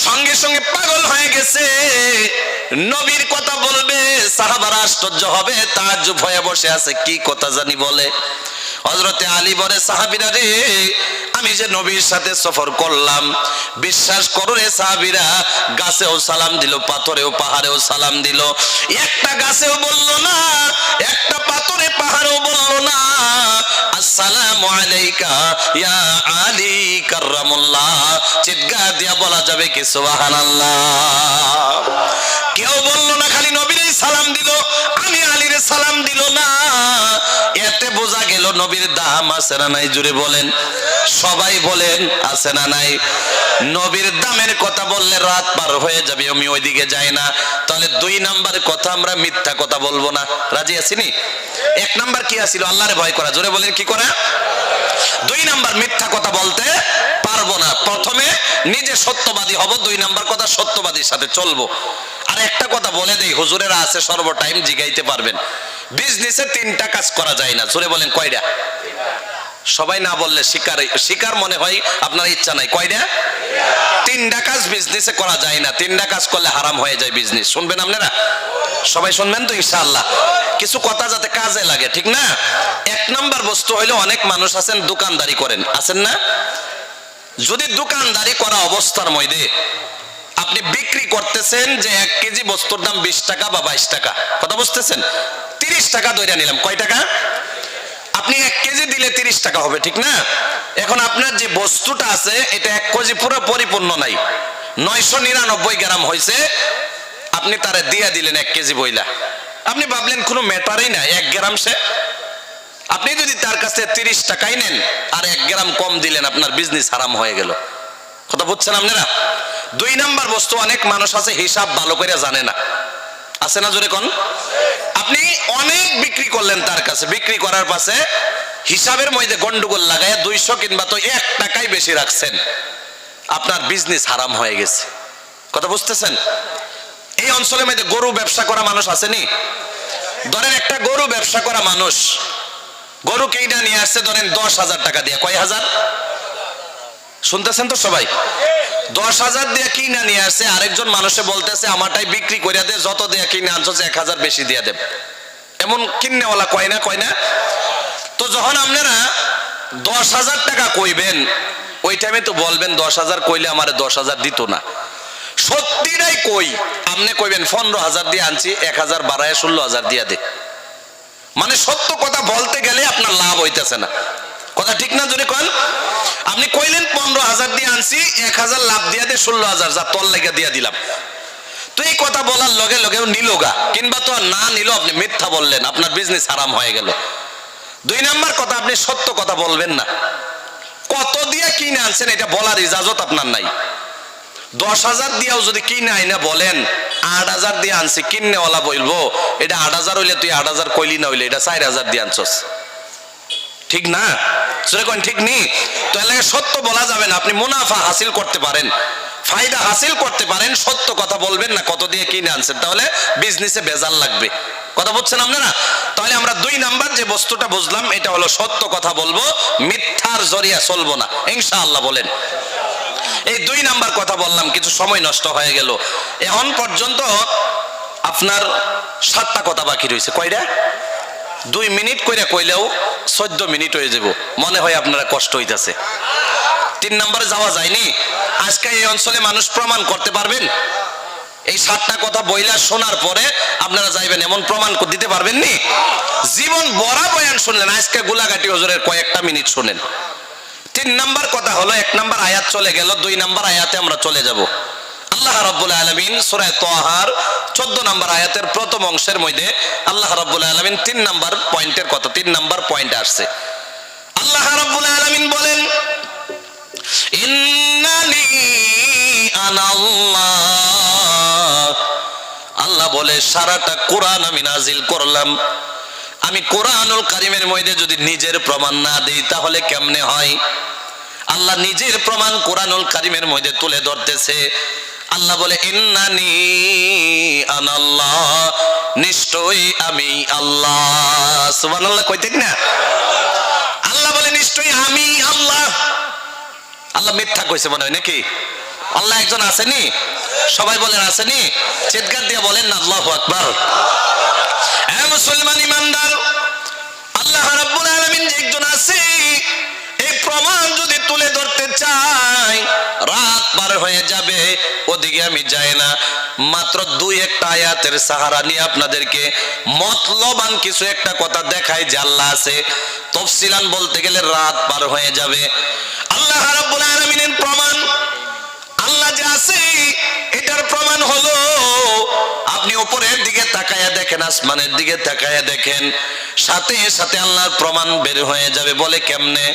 সঙ্গে সঙ্গে পাগল হয়ে গেছে, নবীর কথা বলবে, সাহাবারা আশ্চর্য হবে, তাআজ্জুব হয়ে বসে আছে, কি কথা জানি বলে। হযরতে আলী বলে সাহাবীরা রে, আমি যে নবীর সাথে সফর করলাম, বিশ্বাস করো রে সাহাবীরা, গাছেও সালাম দিল, পাথরেও পাহাড়েও সালাম দিল, একটা গাছেও বলল না, একটা পাথরে পাহাড়েও বলল না আসসালামু আলাইকা ইয়া আলী কাররামুল্লাহ। চিৎকার দিয়া বলা যাবে কি সুবহানাল্লাহ? কেউ বলল না, খালি নবীরে সালাম দিল, আমি আলীরে সালাম দিল না। এতে বোঝা গেল নবীর দাম আছে না নাই? জুড়ে বলেন, সবাই বলেন আছে না নাই? নবীর দামের কথা বললে রাত পার হয়ে যাবে, আমি ওইদিকে যাই না। তাহলে 2 নাম্বার কথা, আমরা মিথ্যা কথা বলবো না। রাজি আছিনি? 1 নাম্বার কি আছিল? আল্লাহরে ভয় করা। জোরে বলেন কি করা? 2 নাম্বার মিথ্যা কথা বলতে পারবো না। প্রথমে নিজে সত্যবাদী হব, 2 নাম্বার কথা সত্যবাদীর সাথে চলবো। আর একটা কথা বলে দেই, হুজুরেরা আছে সর্ব টাইম জিগাইতে পারবেন, বিজনেসে 3টা কাজ করা যায় না। জোরে বলেন কয়টা? সবাই না বললে শিকার মনে হয় আপনার ইচ্ছা নাই। কয়টা? তিনটা কাজ বিজনেসে করা যায় না, তিনটা কাজ করলে হারাম হয়ে যায় বিজনেস। শুনবেন আপনারা? সবাই শুনবেন তো ইনশাআল্লাহ? কিছু কথা যাতে কাজে লাগে, ঠিক না? এক নাম্বার বস্তু হইলো, অনেক মানুষ আছেন দোকানদারি করেন, আছেন না? যদি দোকানদারি করা অবস্থার মধ্যে আপনি বিক্রি করতেছেন যে 1 কেজি বস্তুর দাম 20 টাকা বা 22 টাকা, কথা বুঝতেছেন? 30 টাকা ধরে নিলাম, কয় টাকা? আপনি 1 কেজি দিলে 30 টাকা হবে, ঠিক না? এখন আপনার যে বস্তুটা আছে এটা 1 কেজি পুরো পরিপূর্ণ নাই, 999 গ্রাম হয়েছে, আপনি তারে দিয়ে দিলেন 1 কেজি বইলা। আপনি ভাবলেন কোনো ম্যাটারই না, 1 গ্রাম সে। আপনি যদি তার কাছে 30 টাকাই নেন আর 1 গ্রাম কম দিলেন, আপনার বিজনেস হারাম হয়ে গেল। কথা বুঝছেন আপনারা? 2 নাম্বার বস্তু, অনেক মানুষ আছে হিসাব ভালো করে জানে না, আছে না? জোরে কোন। আপনি অনেক বিক্রি করলেন তার কাছে, বিক্রি করার পাশে হিসাবের মধ্যে গন্ডগোল লাগায় 200 কিংবা তো 1 টাকাই বেশি রাখছেন, আপনার বিজনেস হারাম হয়ে গেছে। কথা বুঝতেছেন? এই অঞ্চলের মধ্যে গরু ব্যবসা করা মানুষ আসেনি? ধরেন একটা গরু ব্যবসা করা মানুষ গরু কিনা নিয়ে আসছে ধরেন 10,000 টাকা দিয়ে। কয় হাজার? শুনতেছেন তো সবাই? 10,000 দিয়ে কিনা নিয়ে আসছে, আরেকজন মানুষে বলতেছে আমারটাই বিক্রি করে দে, যত দিয়ে কিনে আনছো 1,000 বেশি দিয়ে দেব। এমন কিন্নেওয়ালা কয় না? কয় না? তো যখন আপনারা 10,000 টাকা কইবেন, ওই টাইমে তো বলবেন 10,000 কইলে আমারে 10,000 দিত না। সত্যিটাই কই, আপনি কইবেন 15,000 দিয়ে আনছি, 1,000 বাড়ায় 16,000 দিয়ে দে। মানে সত্য কথা বলতে গেলে আপনার লাভ হইতেছে না। কথা ঠিক না? যদি কন, আপনি কইলেন 15,000 দিয়ে আনছি, 1,000 লাভ দিয়ে দে, 16,000 যা তোর লেগে দিয়ে দিলাম। তো এই কথা বলার লগে লগে নিলোগা, কিংবা তো না নিল, আপনি মিথ্যা বললেন, আপনার বিজনেস হারাম হয়ে গেল। 2 নাম্বার কথা, আপনি সত্য কথা বলবেন না। কত দিয়ে কিনে আনছেন এটা বলার ইজাজত আপনার নাই। 10,000 দিয়েও যদি কিনে আইনা বলেন 8,000 দিয়ে আনছি, কিন্নেওয়ালা বলবো এটা 8,000 হইলে তুই 8,000 কইলি না, হইলে এটা 4,000 দিয়ে আনছস, ঠিক না? সেরকম ঠিক নেই। তো এলাকায় সত্য বলা যাবে না। আপনি মুনাফা হাসিল করতে পারেন, ফায়দা হাসিল করতে পারেন, সত্য কথা বলবেন না কত দিয়ে কিনে আনছেন, তাহলে বিজনেসে ভেজাল লাগবে। কথা বুঝছেন আপনারা? তাহলে আমরা 2 নাম্বার যে বস্তুটা বুঝলাম, এটা হলো সত্য কথা বলবো, মিথ্যার জরিয়া চলবো না, ইনশাআল্লাহ বলেন। এই 2 নাম্বার কথা বললাম, কিছু সময় নষ্ট হয়ে গেল। এখন পর্যন্ত আপনার 7টা কথা বাকি রয়েছে। কয়টা? 2 মিনিট কইরা কইলেও 14 মিনিট হয়ে যাব, মনে হয় আপনারা কষ্ট হইতাছে। 3 নম্বরে যাওয়া যায়নি। আজকে এই অঞ্চলে মানুষ প্রমাণ করতে পারবেন? এই 7টা কথা বইলা শোনার পরে আপনারা যাইবেন, এমন প্রমাণ দিতে পারবেন নি? জীবন বড় বয়ান শুনলেন, আজকে গোলাঘাটি হুজুরের কয়েকটা মিনিট শুনেন। 3 নাম্বার কথা হলো, 1 নাম্বার আয়াত চলে গেল, 2 নাম্বার আয়াতে আমরা চলে যাব। আল্লাহ রাব্বুল আলামিন সূরা তাহার 14 নাম্বার আয়াতের প্রথম অংশের মধ্যে আল্লাহ রাব্বুল আলামিন 3 নাম্বার পয়েন্টের কথা, 3 নাম্বার পয়েন্ট আসছে। আল্লাহ রাব্বুল আলামিন বলেন, ইন্নানি আনাল্লাহ। আল্লাহ বলে সারাটা কোরআন আমি নাজিল করলাম। আমি কোরআনুল কারীমের মধ্যে যদি নিজের প্রমাণ না দেই তাহলে কেমনে হয়? আল্লাহ নিজের প্রমাণ কোরআনুল কারীমের মধ্যে তুলে ধরতেছে। আল্লাহ বলে ইন্নানি আনাল্লাহ, নিশ্চয়ই আমি আল্লাহ। সুবহানাল্লাহ কইতেন না? আল্লাহ বলে নিশ্চয়ই আমি আল্লাহ। আল্লাহ মিথ্যা কইছে মনে হয় নাকি? আল্লাহ একজন আসেনি? সবাই বলেন আসেনি? চিৎকার দিয়ে বলেন না আল্লাহু আকবার। এ মুসলমান ইমানদার, আল্লাহ রাব্বুল আলামিন যে একজন আছে, এই প্রমাণ যদি তুলে ধরতে চাই রাত পার হয়ে যাবে, ওদিকে আমি যাই না। মাত্র 2-1টা আয়াতের সাহারা নিয়ে আপনাদেরকে মতলবান কিছু একটা কথা দেখাই যে আল্লাহ আছে। তফসিলান বলতে গেলে রাত পার হয়ে যাবে। আল্লাহ রাব্বুল আলামিনের প্রমাণ, আল্লাহ যে আছে এটার প্রমাণ হলো, আপনি উপরের দিকে তাকায়া দেখেন, আসমানের দিকে তাকায়া দেখেন, সাথে সাথে আল্লাহর প্রমাণ বের হয়ে যাবে। বলে কেমনে?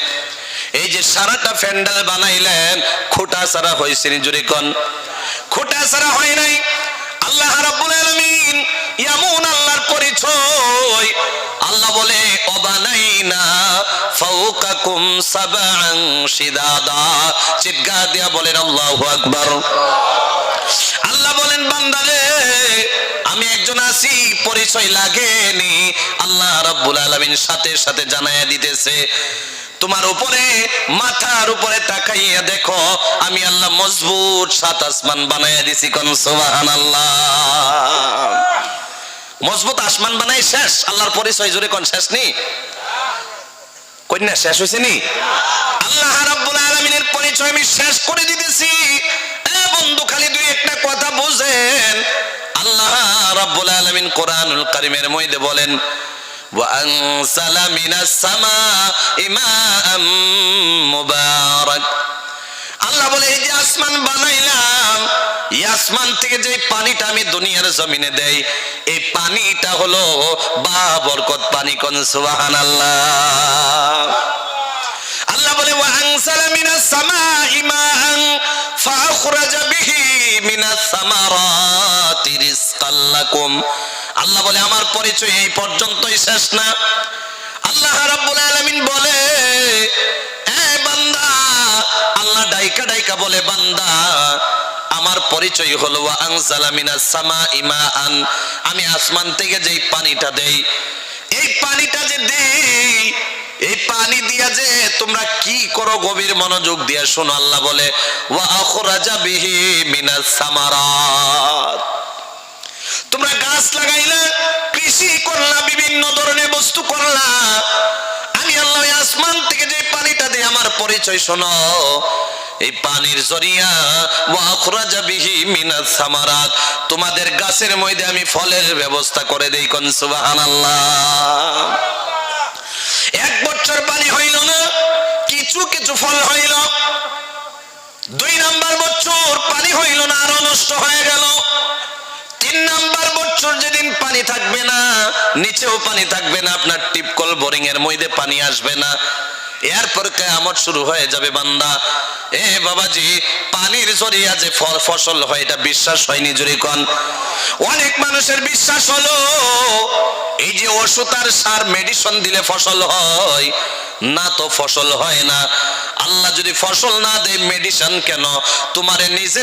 এই যে সারাটা প্যান্ডেল বানাইলেন, খোটা সারা হয়েছে নি? জোরে কোন, খোটা সারা হয় নাই। আল্লাহ রাব্বুল আলামিন এমন আল্লাহর পরিচয়। আল্লাহ বলে অবানাইনা ফাওকাকুম সাবআন শিদাদা। চিৎকার দিয়া বলেন আল্লাহু আকবার। আল্লাহ বলেন বান্দারে আমি একজন আছি, পরিচয় লাগেনি। আল্লাহ রাব্বুল আলামিন সাথে সাথে জানায়া দিতেছে তোমার উপরে, মাথার উপরে তাকাইয়া দেখো, আমি আল্লাহ মজবুত 7 আসমান বানাইয়া দিছি। কোন সুবহানাল্লাহ। মজবুত আসমান বানাই শেষ? আল্লাহর পরিচয় জুড়ে কোন শেষ নেই? কন্যা শেষ হয়েছে নি? আল্লাহ রাব্বুল আলামিনের পরিচয় আমি শেষ করে দিতেছি। বন্ধু, খালি দুই একটা কথা বুঝেন। আল্লাহ রাব্বুল আলামিন কোরআনুল কারীমের মধ্যে বলেন, ওয়া আনসালা মিনাস সামাই মাআম মুবারাক। আল্লাহ বলে, এই যে আসমান বানাইলাম, এই আসমান থেকে যে পানিটা আমি দুনিয়ার জমিনে দেই, এই পানিটা হলো বাবরকত পানি। কোন সুবহানাল্লাহ। আল্লাহ বলে, ওয়া আনসালা মিনাস সামাই মাআন ফাখরাজা বিহি মিনাস সামারাতি রিজকাল লাকুম। আল্লাহ বলে, আমার পরিচয় এই পর্যন্তই শেষ না। আল্লাহ রাব্বুল আলামিন বলে, এ বান্দা, আল্লাহ ডাইকা ডাইকা বলে, বান্দা আমার পরিচয় হলো ওয়া আনসালা মিনাস সামাই মাআন, আমি আসমান থেকে যেই পানিটা দেই, এই পানিটা যে দেই, এই পানি দিয়া যে তোমরা কি করো, গভীর মনোযোগ দিয়ে শোনো। আল্লাহ বলে, ওয়া আখরাজা বিহি মিনাস সামারাত, তোমরা গাছ লাগাইলা, কৃষি করলা, বিভিন্ন ধরনের বস্তু করলা, আমি আল্লাহ আসমান থেকে যে পানিটা দেই, আমার পরিচয় শোনো, এই পানির জরিয়া ওয়া আখরাজা বিহি মিনাস সামারাত, তোমাদের গাছের মধ্যে আমি ফলের ব্যবস্থা করে দেই। কোন সুবহানাল্লাহ। 1 বছর পানি হইল না, কিছু কিছু ফল হইল। 2 নাম্বার বছর পানি হইল না, আরো নষ্ট হয়ে গেল। 3 নাম্বার বছর যেদিন পানি থাকবে না, নিচেও পানি থাকবে না, আপনার টিপকল বোরিং এর মধ্যে পানি আসবে না, এরপর কিয়ামত শুরু হয়ে যাবে। বান্দা, এ বাবাজি, পানির জরিয়া যে ফসল হয়, এটা বিশ্বাস হয়নি? জোরে কোন। অনেক মানুষের বিশ্বাস হলো এই যে ওষুধ আর সার মেডিসিন দিলে ফসল হয়, না তো ফসল হয় না। আল্লাহ যদি ফসল না দেয়, মেডিসিন কেন? তোমারে নিজে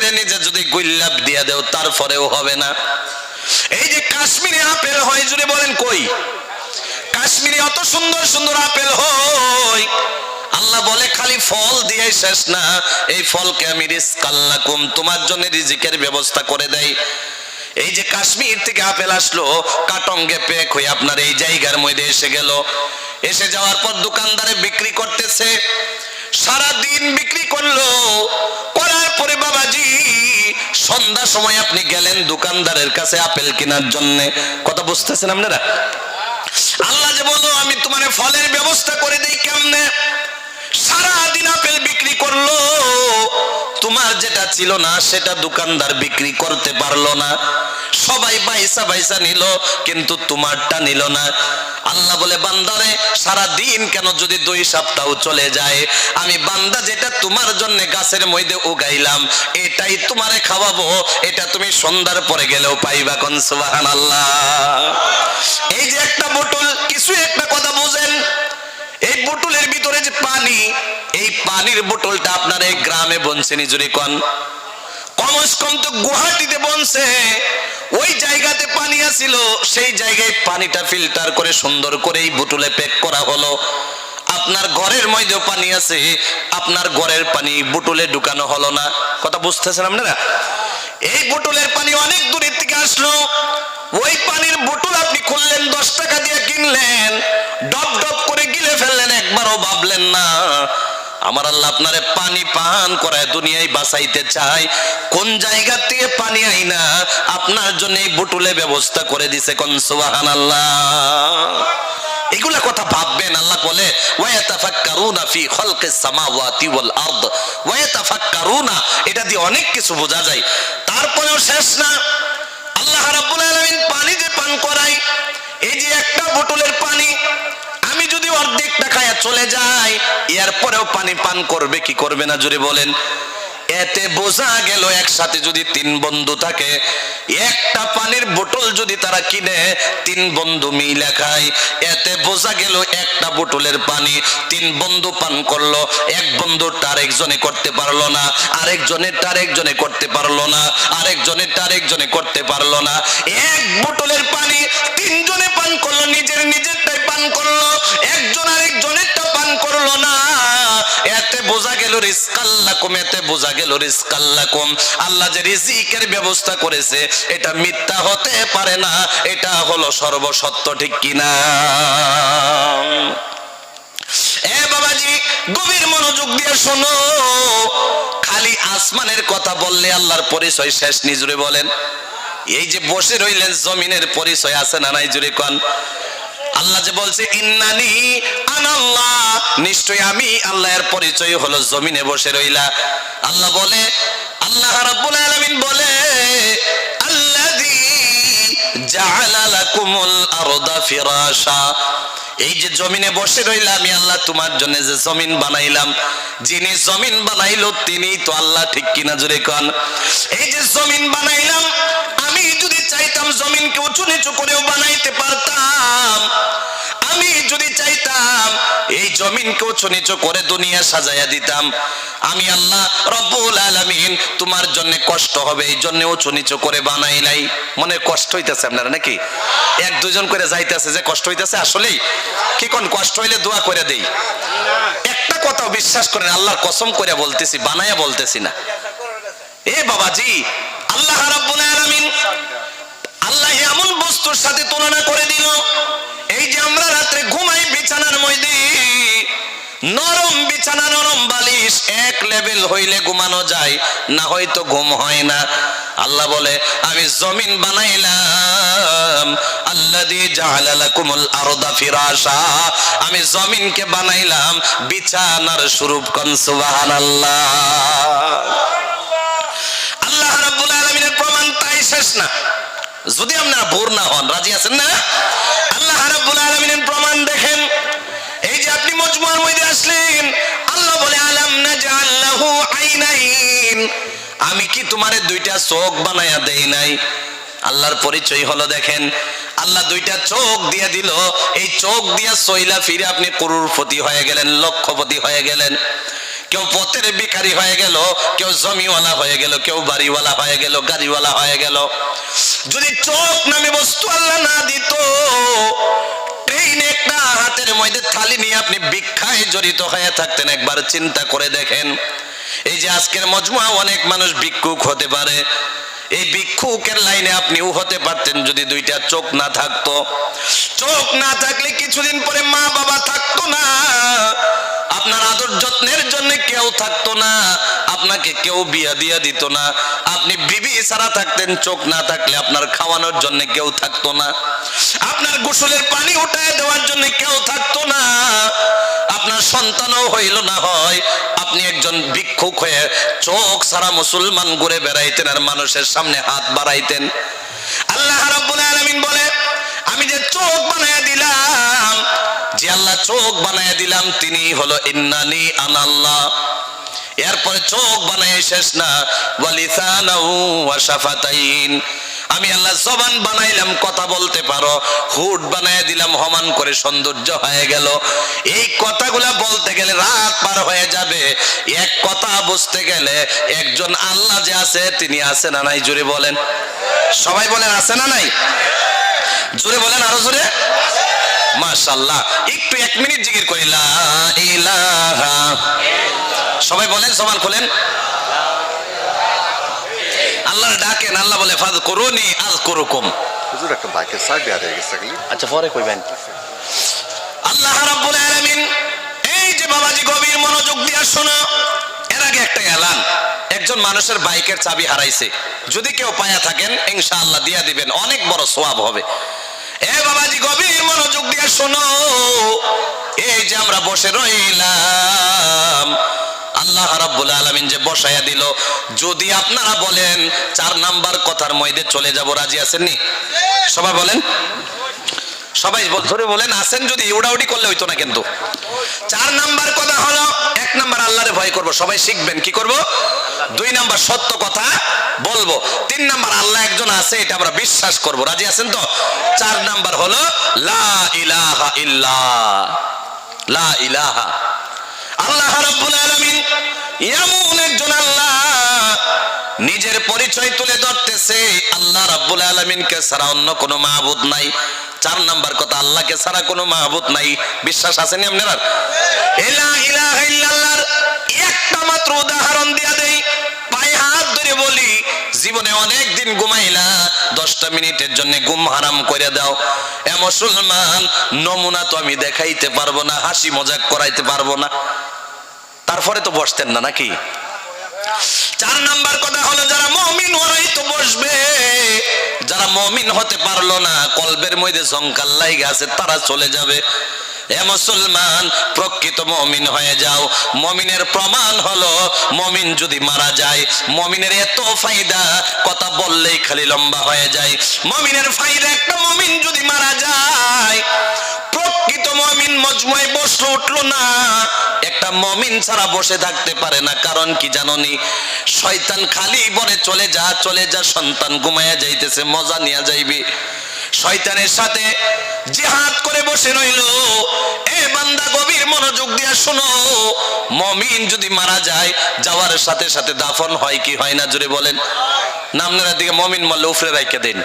যদি গুল্লাব দিয়া দেও, তারপরেও হবে না। এই যে কাশ্মীরি আপেল হয়, জুড়ে বলেন কই? কাশ্মীরি অত সুন্দর সুন্দর আপেল হয়, আল্লাহ বলে খালি ফল দিয়ে শেষ না, এই ফলকে আমি রিজকাল লাকুম, তোমার জন্য রিজিকের ব্যবস্থা করে দেই। এই যে কাশ্মীর থেকে আপেল আসলো, কাটঙ্গে প্যাক হয়ে আপনার এই জায়গার মধ্যে এসে গেল। এসে যাওয়ার পর দোকানদারে বিক্রি করতেছে, সারা দিন বিক্রি করলো। করার পরে বাবাজি, সন্ধ্যা সময় আপনি গেলেন দোকানদারের কাছে আপেল কেনার জন্য। কথা বুঝতেছেন আপনারা? আল্লাহ যে বললো, আমি তোমার ফলের ব্যবস্থা করে দেই কেমনে? সারা দিন আপেল বিক্রি করলো, তোমার যেটা ছিল না সেটা দোকানদার বিক্রি করতে পারলো না। সবাই বাইসা বাইসা নিল, কিন্তু তোমারটা নিল না। আল্লাহ বলে, বান্দারে, সারা দিন কেন, যদি 2 সপ্তাহ চলে যায়, আমি বান্দা যেটা তোমার জন্য গাছের মধ্যে উগাইলাম, এটাই তোমারে খাওয়াবো, এটা তুমি সন্ধ্যার পরে গেলেও পাইবা। কোন সুবহানাল্লাহ। এই যে একটা বোতল, কিছু একটা কথা বুঝেন, এই বোতলের ভিতরে যে পানি, এই পানির বোতলটা আপনার এই গ্রামে বনছে নি? জোরে কোন। কমস কম তো গুয়াহাটিতে বনছে, ওই জায়গাতে পানি আছিল, সেই জায়গায় পানিটা ফিল্টার করে সুন্দর করে এই বোতলে প্যাক করা হলো। আপনার ঘরের মধ্যেও পানি আছে, আপনার ঘরের পানি বোতলে ঢুকানো হলো না। কথা বুঝতেছেন আপনারা? এই বোতলের পানি অনেক দূরের থেকে আসলো, ওই পানির বোতল আপনি খুললেন, 10 টাকা দিয়ে কিনলেন, ডব ডব করে গিলে ফেললেন, একবারও ভাবলেন না আমার আল্লাহ আপনারে পানি পান করায় দুনিয়ায় বাঁচাইতে চায়, কোন জায়গা থেকে পানি আইনা আপনার জন্য এই বোতলে ব্যবস্থা করে দিছে। কোন সুবহানাল্লাহ। এগুলা কথা ভাববেন। আল্লাহ বলে, ওয়া ইয়াতাফাক্কারুনা ফি খালকিস সামাওয়াতি ওয়াল আরদ, ওয়া ইয়াতাফাক্কারুনা, এটা দিয়ে অনেক কিছু বোঝা যায়। তারপরেও শেষ না। আল্লাহ রাব্বুল আলামিন পানি যে পান করায়, এই যে একটা বোতলের পানি আমি যদি অর্ধেকটা খায়া চলে যাই, এরপরেও পানি পান করবে কি করবে না? জোরে বলেন। এতে বোঝা গেল, একসাথে যদি 3 বন্ধু থাকে, একটা পানির বোতল যদি তারা কিনে 3 বন্ধু মিলে খায়, এতে বোঝা গেল একটা বোতলের পানি 3 বন্ধু পান করলো, এক বন্ধুটা আরেকজনে করতে পারলো না, আরেকজনেরটা আরেকজনে করতে পারলো না, আরেকজনেরটা আরেকজনে করতে পারলো না। এক বোতলের পানি 3 জনে পান করলো, নিজেরটাই পান করলো, একজন আরেকজনেরটা পান করলো না। বোঝা গেল রিজকাল্লাকুম, এতে বোঝা গেল রিজকাল্লাকুম, আল্লাহ যে রিজিকের ব্যবস্থা করেছে এটা মিথ্যা হতে পারে না, এটা হলো সর্বসত্য, ঠিক কিনা? এ বাবাজি গভীর মনোযোগ দিয়ে শোনো, খালি আসমানের কথা বললে আল্লাহর পরিচয় শেষ নি, জুড়ে বলেন। এই যে বসে রইলেন জমিনের পরিচয় আছে না নাই, জুড়ে কোন? আল্লাহ যে বলছে ইন্নানি আনাল্লাহ, নিশ্চয় আমি আল্লাহ, এর পরিচয় হলো জমিনে বসে রইলা। আল্লাহ বলে, আল্লাহ রাব্বুল আলামিন বলে আল্লাযী জাআলা লাকুমুল আরদা ফিরাশা, এই যে জমিনে বসে রইলা আমি আল্লাহ তোমার জন্য যে জমিন বানাইলাম, যিনি জমিন বানাইলো তিনি তো আল্লাহ, ঠিক কিনা? জোরে কোন। এই যে জমিন বানাইলাম, আমি যদি চাইতাম জমিনকে উঁচু নিচু করেও বানাইতে পারতাম, আমি যদি চাইতাম এই জমিনকে উঁচু নিচু করে দুনিয়া সাজাইয়া দিতাম। আমি আল্লাহ রব্বুল আলামিন তোমার জন্য কষ্ট হবে এই জন্য উঁচু নিচু করে বানাই নাই। মনে কষ্ট হইতেছে আপনারা নাকি? এক দুজন করে যাইতেছে যে কষ্ট হইতেছে, আসলেই কি কোন কষ্ট হইলে দোয়া করে দেই। একটা কথাও বিশ্বাস করেন, আল্লাহর কসম করে বলতেছি, বানায়া বলতেছি না। এ বাবাজি, আল্লাহ রাব্বুল আলামিন আল্লাহ এমন বস্তুর সাথে তুলনা করে দিল, এই যে আমরা রাতে ঘুমাই বিছানার মধ্যে, নরম বিছানা নরম বালিশ এক লেভেল হইলে ঘুমানো যায়, না হয়তো ঘুম হয় না। আল্লাহ বলে আমি জমিন বানাইলাম, আল্লাযী জাআলা লাকুমুল আরদা ফিরাশা, আমি জমিনকে বানাইলাম বিছানার স্বরূপ। কোন সুবহানাল্লাহ। আল্লাহ রাব্বুল আলামিনের প্রমাণ তাই শেষ না, যদি আপনারা বোর না হন। রাজি আছেন না? আল্লাহ রাব্বুল আলামিনের প্রমাণ দেখেন। এই যে আপনি মজমুয়ার মধ্যে আসলেন, আল্লাহ বলে আলাম নাজআল লাহু আইনাইন, আমি কি তোমারে দুইটা চোখ বানায়া দেই নাই? আল্লাহর পরিচয় হলো দেখেন, আল্লাহ দুইটা চোখ দিয়ে দিল, এই চোখ দিয়া সইলা ফিরে আপনি করুরপতি হয়ে গেলেন, লক্ষপতি হয়ে গেলেন। কেউ পথের ভিখারি হয়ে গেল, কেউ জমিওয়ালা হয়ে গেল, কেউ বাড়িওয়ালা হয়ে গেল, গাড়িওয়ালা হয়ে গেল। যদি চোখ নামে বস্তু আল্লাহ না দিত, ট্রেনে একটা হাতের মধ্যে থালি নিয়ে আপনি ভিক্ষায় জড়িত হয়ে থাকতেন। একবার চিন্তা করে দেখেন, এই যে আজকের মজমুয়া অনেক মানুষ ভিক্ষুক হতে পারে, এই ভিক্ষুকের লাইনে আপনিও হতে পারতেন যদি দুইটা চোখ না থাকতো। চোখ না থাকলে কিছুদিন পরে মা বাবা থাকতো না, আপনার আদর যত্নের জন্য কেউ থাকতো না, আপনাকে কেউ বিয়া দিয়া দিত না, আপনি বিবি ছাড়া থাকতেন। চোখ না থাকলে আপনার খাওয়ানোর জন্য কেউ থাকতো না, আপনার গোসলের পানি উঠায় দেওয়ার জন্য কেউ থাকতো না, আপনার সন্তানও হইল না হয় আপনি একজন ভিক্ষুক হয়ে চোখ ছাড়া মুসলমান ঘুরে বেড়াইতেন আর মানুষের সামনে হাত বাড়াইতেন। আল্লাহ রাব্বুল আলামিন বলে আমি যে চোখ বানায়া দিলাম, যে আল্লাহ চোখ বানায়া দিলাম তিনি হলো ইন্নানি আনাল্লাহ। এরপরে চোখ বানায় শেষ না, ওয়ালিসানাহু ওয়া শাফাতাইন, আমি আল্লাহ জবান বানাইলাম কথা বলতে পারো, হুট বানায় দিলাম সমান করে সৌন্দর্য হয়ে গেল। এই কথাগুলা বলতে গেলে রাত পার হয়ে যাবে, এক কথা বুঝতে গেলে একজন আল্লাহ যে আছে তিনি আছে না নাই? জোরে বলেন, সবাই বলেন আছে না নাই? জোরে বলেন, আরো জোরে। মাশাআল্লাহ, একটু 1 মিনিট জিকির করি লা ইলাহা, সবাই বলেন, জবান খুলেন, আল্লাহর ডাকেন। আল্লাহ বলে ফাযকুরুনি আযকুরুকুম। হুজুর একটা বাইকের সাইড দিয়ে হয়ে গেছে কি? আচ্ছা পরে কইবেন। আল্লাহ রাব্বুল আলামিন, এই যে বাবাজি গভীর মনোযোগ দিয়ে শোনো, এর আগে একটা এলান, একজন মানুষের বাইকের চাবি হারাইছে, যদি কেউ পায়া থাকেন ইনশাআল্লাহ দিয়া দিবেন, অনেক বড় সওয়াব হবে। এ বাবাজি গভীর মনোযোগ দিয়ে শোনো, এই যে আমরা বসে রইলাম, আল্লাহ রাব্বুল আলামিন যে বসায়া দিল, যদি আপনারা বলেন 4 নাম্বার কথার মধ্যে চলে যাব, রাজি আছেন নি? সবাই বলেন, সবাই ধরে বলেন আছেন। যদি উড়াউড়ি করলে হইতো না কিন্তু। 4 নাম্বার কথা হলো, 1 নাম্বার আল্লাহরে ভয় করব, সবাই শিখবেন কি করব। 2 নাম্বার সত্য কথা বলবো। 3 নাম্বার আল্লাহ একজন আছে এটা আমরা বিশ্বাস করব, রাজি আছেন তো? 4 নাম্বার হলো লা ইলাহা ইল্লাল্লাহ, লা ইলাহা। আল্লাহ রাব্বুল আলামিন এমন একজন আল্লাহ, নিজের পরিচয় তুলে ধরতেছে আল্লাহ রাব্বুল আলামিনকে ছাড়া অন্য কোনো মাবুদ নাই। 4 নাম্বার কথা, আল্লাহকে ছাড়া কোনো মাবুদ নাই। বিশ্বাস আছে নি আপনার? লা ইলাহা ইল্লাল্লাহর একটা মাত্র উদাহরণ দিয়া দেই, পায়ে হাত ধরে বলি, জীবনে অনেক দিন ঘুমাইলা, 10টা মিনিটের জন্য ঘুম হারাম করে দাও। এ মুসলমান, নমুনা তো আমি দেখাইতে পারবো না, হাসি মজাক করাইতে পারবো না, তারপরে তো বসতেন না নাকি? 4 নাম্বার কথা হলো, যারা মুমিন ওরাই তো বসবে, যারা মুমিন হতে পারলো না, কলবের মধ্যে ঝংকার লাইগা আছে, তারা চলে যাবে। এ মুসলমান, প্রকৃত মুমিন হয়ে যাও। মুমিনের প্রমাণ হলো, মুমিন যদি মারা যায়, মুমিনের এত ফায়দা, কথা বললেই খালি লম্বা হয়ে যায়। মুমিনের ফায়দা একটা, মুমিন যদি মারা যায়, প্রকৃত মুমিন মজমুয়ে বসলো উঠলো না, একটা মুমিন ছাড়া বসে থাকতে পারে না। কারণ কি জানোনি? শয়তান খালি বলে চলে যা চলে যা, সন্তান ঘুমায়া যাইতেছে, মজা নিয়ে যাইবি। শয়তানের সাথে জিহাদ করে বসে রইল। এ বান্দা, গভীর মনোযোগ দিয়ে শোনো, মুমিন যদি মারা যায়, যাওয়ার সাথে সাথে দাফন হয় কি হয় না? জোরে বলেন না। আপনারা দিকে মুমিন মরলে উফরে রাইখা দেন,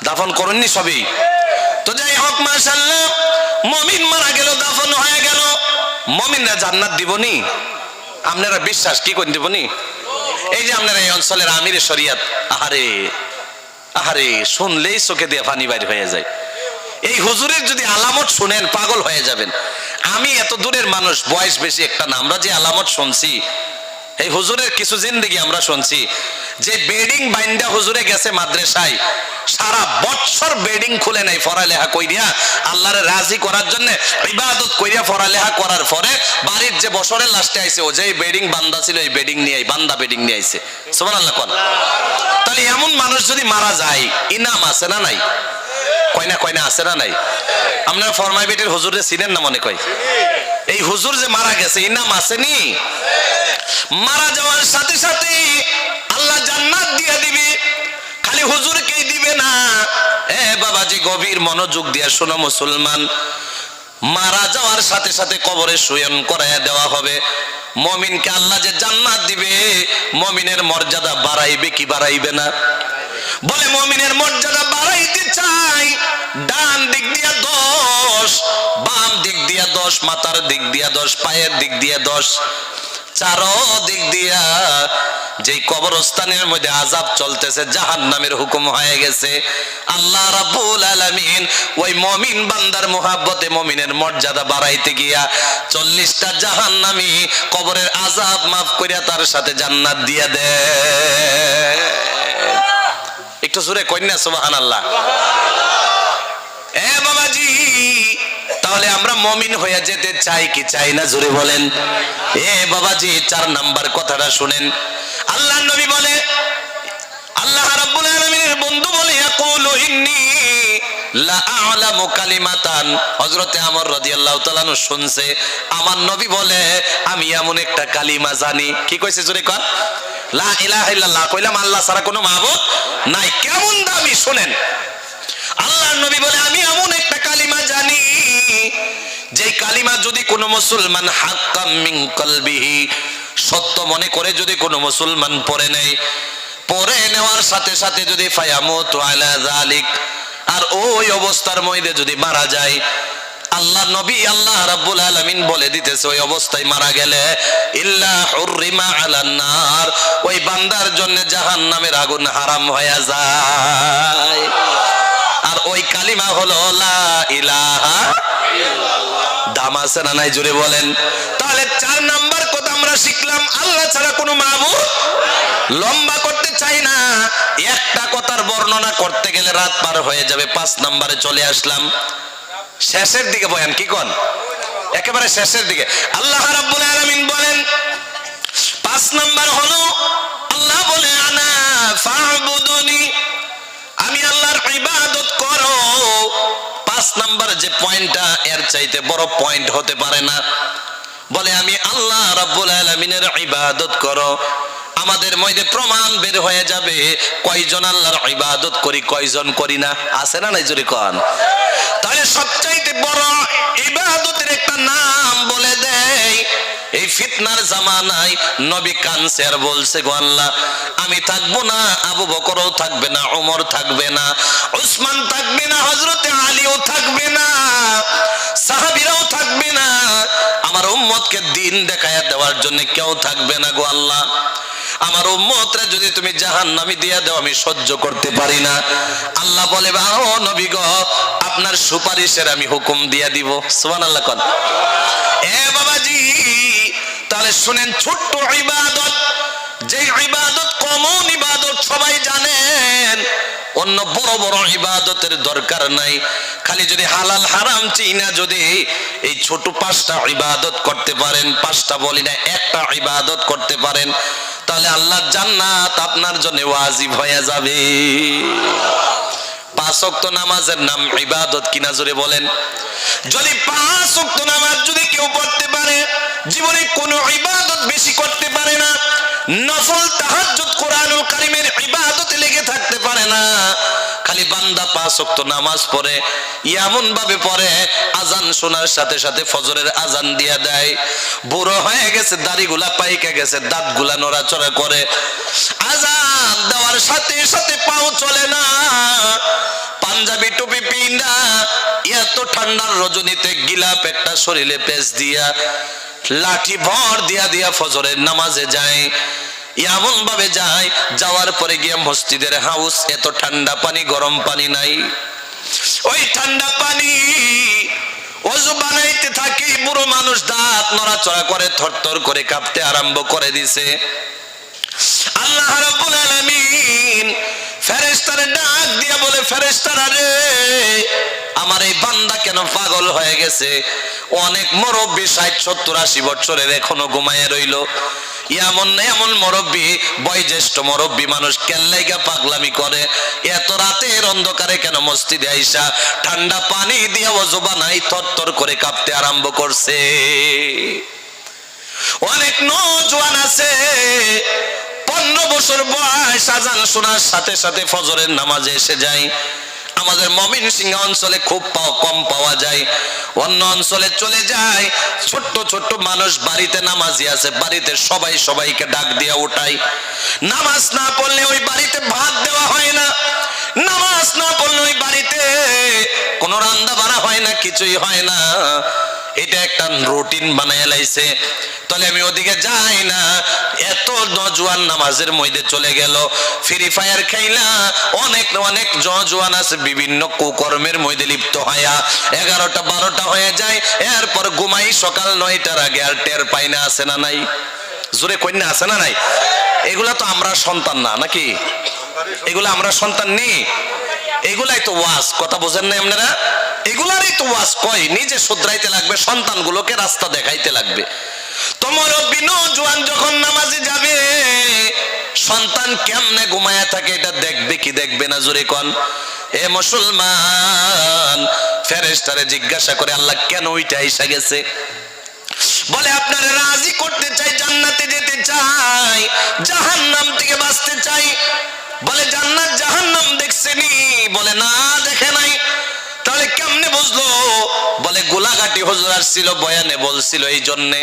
দাফন করেননি সবই তো। যাই হোক, মাশাআল্লাহ, মুমিন মারা গেল, দাফন হয়ে গেল। মুমিনরা জান্নাত দিবনি? আপনারা বিশ্বাস কি করে দিবনি? এই যে আপনারা এই অঞ্চলের আমিরে শরিয়াত, আহারে আহারে, শুনলেই চোখে দিয়ে পানি বাইর হয়ে যায়। এই হুজুরের যদি আলামত শুনেন, পাগল হয়ে যাবেন। আমি এত দূরের মানুষ, বয়স বেশি একটা না, আমরা যে আলামত শুনছি, এই হুজুরের কিছু জিন্দেগি আমরা শুনছি। যে বেডিং বাইন্দা হুজুরে গেছে মাদ্রাসায়, সারা বছর বেডিং খুলে নাই, পড়ালেখা কইরা আল্লাহরে রাজি করার জন্য ইবাদত কইরা পড়ালেখা করার পরে বাড়ির যে বছরের লাস্টে আইছে, ও যে বেডিং বান্দা ছিল, এই বেডিং নিয়ে বান্দা বেডিং নিয়ে আইছে। সুবহানাল্লাহ কোন। তাহলে এমন মানুষ যদি মারা যায়, ইনাম আছে না নাই? কয়না কয়না আছে না নাই? আপনারা ফরমাই বেটির হুজুরে চিনেন না মনে কয়? এই হুজুর যে মারা গেছে, ইনাম আসেনি? মারা যাওয়ার সাথে সাথে আল্লাহ জান্নাত দিয়ে দিবে। খালি হুজুরকেই দিবে না। এ বাবাজি, গভীর মনোযোগ দিয়ে শোনো মুসলমান, মারা যাওয়ার সাথে সাথে কবরে শয়ন করাইয়া দেওয়া হবে। মুমিনকে আল্লাহ যে জান্নাত দিবে, মুমিনের মর্যাদা বাড়াইবে কি বাড়াইবে না? বলে মুমিনের মর্যাদা বাড়াইতে চাই, ডান দিক দিয়া 10, বাম দিক দিয়া 10, মাথার দিক দিয়া 10, পায়ের দিক দিয়া 10, চারো দিক দিয়া যেই কবরস্থানের মধ্যে আযাব চলতেছে, জাহান্নামের হুকুম হয়ে গেছে। আল্লাহ রাব্বুল আলামিন ওই মুমিন বান্দার মুহাব্বতে মুমিনের মর্যাদা বাড়াইতে গিয়া 40টা জাহান্নামী কবরের আযাব মাফ করিয়া তার সাথে জান্নাত দিয়া দেয়। একটু জোরে কইনা সুবহানাল্লাহ। এ বাবাজি, তাহলে আমরা মুমিন হয়ে যেতে চাই কি চাই না? জোরে বলেন। এ বাবাজি, 4 নাম্বার কথাটা শুনেন। আল্লাহর নবী বলে, আল্লাহ রাব্বুল আলামিনের বন্ধু বলে, ইয়াকুলু ইন্নী লা আ'লামু কালিমাতান। হযরতে আমর রাদিয়াল্লাহু তাআলা শুনছে, আমার নবী বলে, আমি এমন একটা কালিমা জানি। কি কইছে? জোরে কর। লা ইলাহা ইল্লাল্লাহ, কইলাম আল্লাহ ছাড়া কোনো মাবুদ নাই। কেমন দামি শুনেন। আল্লাহর নবী বলে, আমি এমন একটা কালিমা জানি, যে কালিমা যদি কোনো মুসলমান হাক্কাম মিন কলবিহি, সত্য মনে করে যদি কোনো মুসলমান পড়ে নেয়, পড়ে নেওয়ার সাথে সাথে যদি ফায়ামুতু আলা যালিক, আর ওই অবস্থার মধ্যে যদি মারা যায়, আল্লাহ নবী আল্লাহ রাব্বুল আলামিন বলে দিতেছে, ওই অবস্থায় মারা গেলে ইল্লা হুররিমা আলান নার, ওই বান্দার জন্য জাহান্নামের আগুন হারাম হয়ে যায়। আর ওই কালিমা হলো লা ইলাহা ইল্লাল্লাহ। দাম আছে না নাই? জোরে বলেন। তাহলে 4 নাম্বার কথা আমরা শিখলাম, আল্লাহ ছাড়া কোনো মাবুদ নাই। লম্বা করতে চাই না, একটা কথার বর্ণনা করতে গেলে রাত পার হয়ে যাবে। 5 নাম্বারে চলে আসলাম, শেষের দিকে বয়ান। কি কোন? একেবারে শেষের দিকে। আল্লাহ রাব্বুল আলামিন বলেন, 5 নাম্বার হলো, আল্লাহ বলে, আনা ফা'বুদুনি, আমি আল্লাহর ইবাদত করো। 5 নাম্বার যে পয়েন্টটা, এর চাইতে বড় পয়েন্ট হতে পারে না। বলে, আমি আল্লাহ রাব্বুল আলামিনের ইবাদত করো। আমাদের মধ্যে প্রমাণ বের হয়ে যাবে কয়জন আল্লাহর ইবাদত করি, কয়জন করি না। আছে না নাই? জোরে কোন। তাহলে সবচাইতে বড় ইবাদতের একটা নাম বলে দেয়। এই ফিতনার জামানায় নবী কানছে আর বলছে, গো আল্লাহ, আমি থাকবো না, আবু বকরও থাকবে না, ওমর থাকবে না, উসমান থাকবে না, হযরতে আলীও থাকবে না, সাহাবীরাও থাকবে না, আমার উম্মতকে দিন দেখায়া দেওয়ার জন্য কেউ থাকবে না গো আল্লাহ। আমার উম্মতরে যদি তুমি জাহান্নামে দিয়া দাও আমি সহ্য করতে পারি না। আল্লাহ বলে ও নবী গো, আপনার সুপারিশের আমি হুকুম দিয়া দিব। সুবহানাল্লাহ কোন। এ বাবাজি, তাহলে শুনেন, ছোট্ট ইবাদত, যে ইবাদত কমন ইবাদত সবাই জানেন, অন্য বড় বড় ইবাদতের দরকার নাই। খালি যদি হালাল হারাম চিনা যদি এই ছোট 5টা ইবাদত করতে পারেন, 5টা বলি না, একটা ইবাদত করতে পারেন, তাহলে আল্লাহর জান্নাত আপনার জন্য ওয়াজিব হয়ে যাবে। 5 ওয়াক্ত নামাজের নাম ইবাদত কিনা জোরে বলেন। যদি 5 ওয়াক্ত নামাজ যদি কেউ পড়তে পারে, জীবনে কোনো ইবাদত বেশি করতে পারে না, নফল তাহাজ্জুদ কোরআনুল কারীমের ইবাদতে লেগে থাকতে পারে না, খালি বান্দা 5 ওয়াক্ত নামাজ পড়ে, এমন ভাবে পড়ে আজান শোনার সাথে সাথে ফজরের আজান দিয়া দেয়, বুড়ো হয়ে গেছে, দাড়িগুলা পাইকে গেছে, দাঁতগুলা নড়াচড়া করে, আজান দেওয়ার সাথে সাথে পাও চলে না, পাঞ্জাবি টুপি পিন্দা এত ঠান্ডার রজনীতে গিলাপ একটা শরীরে পেঁচ দিয়া লাঠি ভর দিয়া দিয়া ফজরের নামাজে যায়, এমন ভাবে যায়, যাওয়ার পরে গিয়ে মসজিদের হাউস, এত ঠান্ডা পানি, গরম পানি নাই, ওই ঠান্ডা পানি ওযু বানাইতে থাকি, বুড়ো মানুষ দাঁত নড়াচড়া করে, থরথর করে কাঁপতে আরম্ভ করে দিছে। আল্লাহ রাব্বুল আলামিন ফেরেশতারে ডাক দিয়া বলে, ফেরেশতারা রে, আমার এই বান্দা কেন পাগল হয়ে গেছে, অনেক মুরব্বী 60-70-80 বছরের এখনো ঘুমায় রইল, এমন এমন মুরব্বী, বয়োজ্যেষ্ঠ মুরব্বী মানুষ কেল্লাইগা পাগলামি করে, এত রাতের অন্ধকারে কেন মসজিদে আইসা ঠান্ডা পানি দিয়া ওযু বানাই থরথর করে কাঁপতে আরম্ভ করছে। অনেক নওজোয়ান আছে 15 বছর বয়স, আজান শোনার সাথে সাথে ফজরের নামাজে এসে যায়। আমাদের ময়মনসিংহ অঞ্চলে খুব কম পাওয়া যায়, অন্য অঞ্চলে চলে যায়। ছোট্ট ছোট্ট মানুষ বাড়িতে নামাজি আছে, বাড়িতে সবাই সবাইকে ডাক দিয়া উঠায়, নামাজ না পড়লে ওই বাড়িতে ভাত দেওয়া হয় না, নামাজ না পড়লে ওই বাড়িতে কোনো রান্না বাড়া হয় না, কিছুই হয় না, এটা একটা রুটিন বানায় লাইছে। তাহলে আমি ওদিকে যাই না, এত নওজোয়ান নামাজের মধ্যে চলে গেল, ফ্রি ফায়ার খেলা, অনেক অনেক নওজোয়ান আছে বিভিন্ন কুকর্মের মধ্যে লিপ্ত হয়া 11টা-12টা হয়ে যায়, এরপর ঘুমাই সকাল 9টার আগে, আর টের পাই না। আছে না নাই? জোরে কন্যা আছে না নাই? এগুলা তো আমরা সন্তান না নাকি? এগুলা আমরা সন্তান নেই, এগুলাই তো ওয়াজ, কথা বোঝেন না আপনারা? এগুলারই তো ওয়াজ কয়, নিজে শুধরাইতে লাগবে, সন্তানগুলোকে রাস্তা দেখাইতে লাগবে। তোমার নওজোয়ান যখন নামাজে যাবে, সন্তান কেমনে ঘুমায়া থাকে এটা দেখবে কি দেখবে না? জোরে কোন। এ মুসলমান, ফেরেশতারে জিজ্ঞাসা করে আল্লাহ কেন ওইটা আইসা গেছে? বলে আপনারে রাজি করতে চাই, জান্নাতে যেতে চাই, জাহান্নাম থেকে বাঁচতে চাই। বলে জান্নাত জাহান্নাম দেখছেনি? বলে না, দেখে নাই। তাহলে কেমনে বুঝলো? বলে গোলাঘাটি হুজুর আসছিল, বয়ানে বলছিল, এই জন্যে।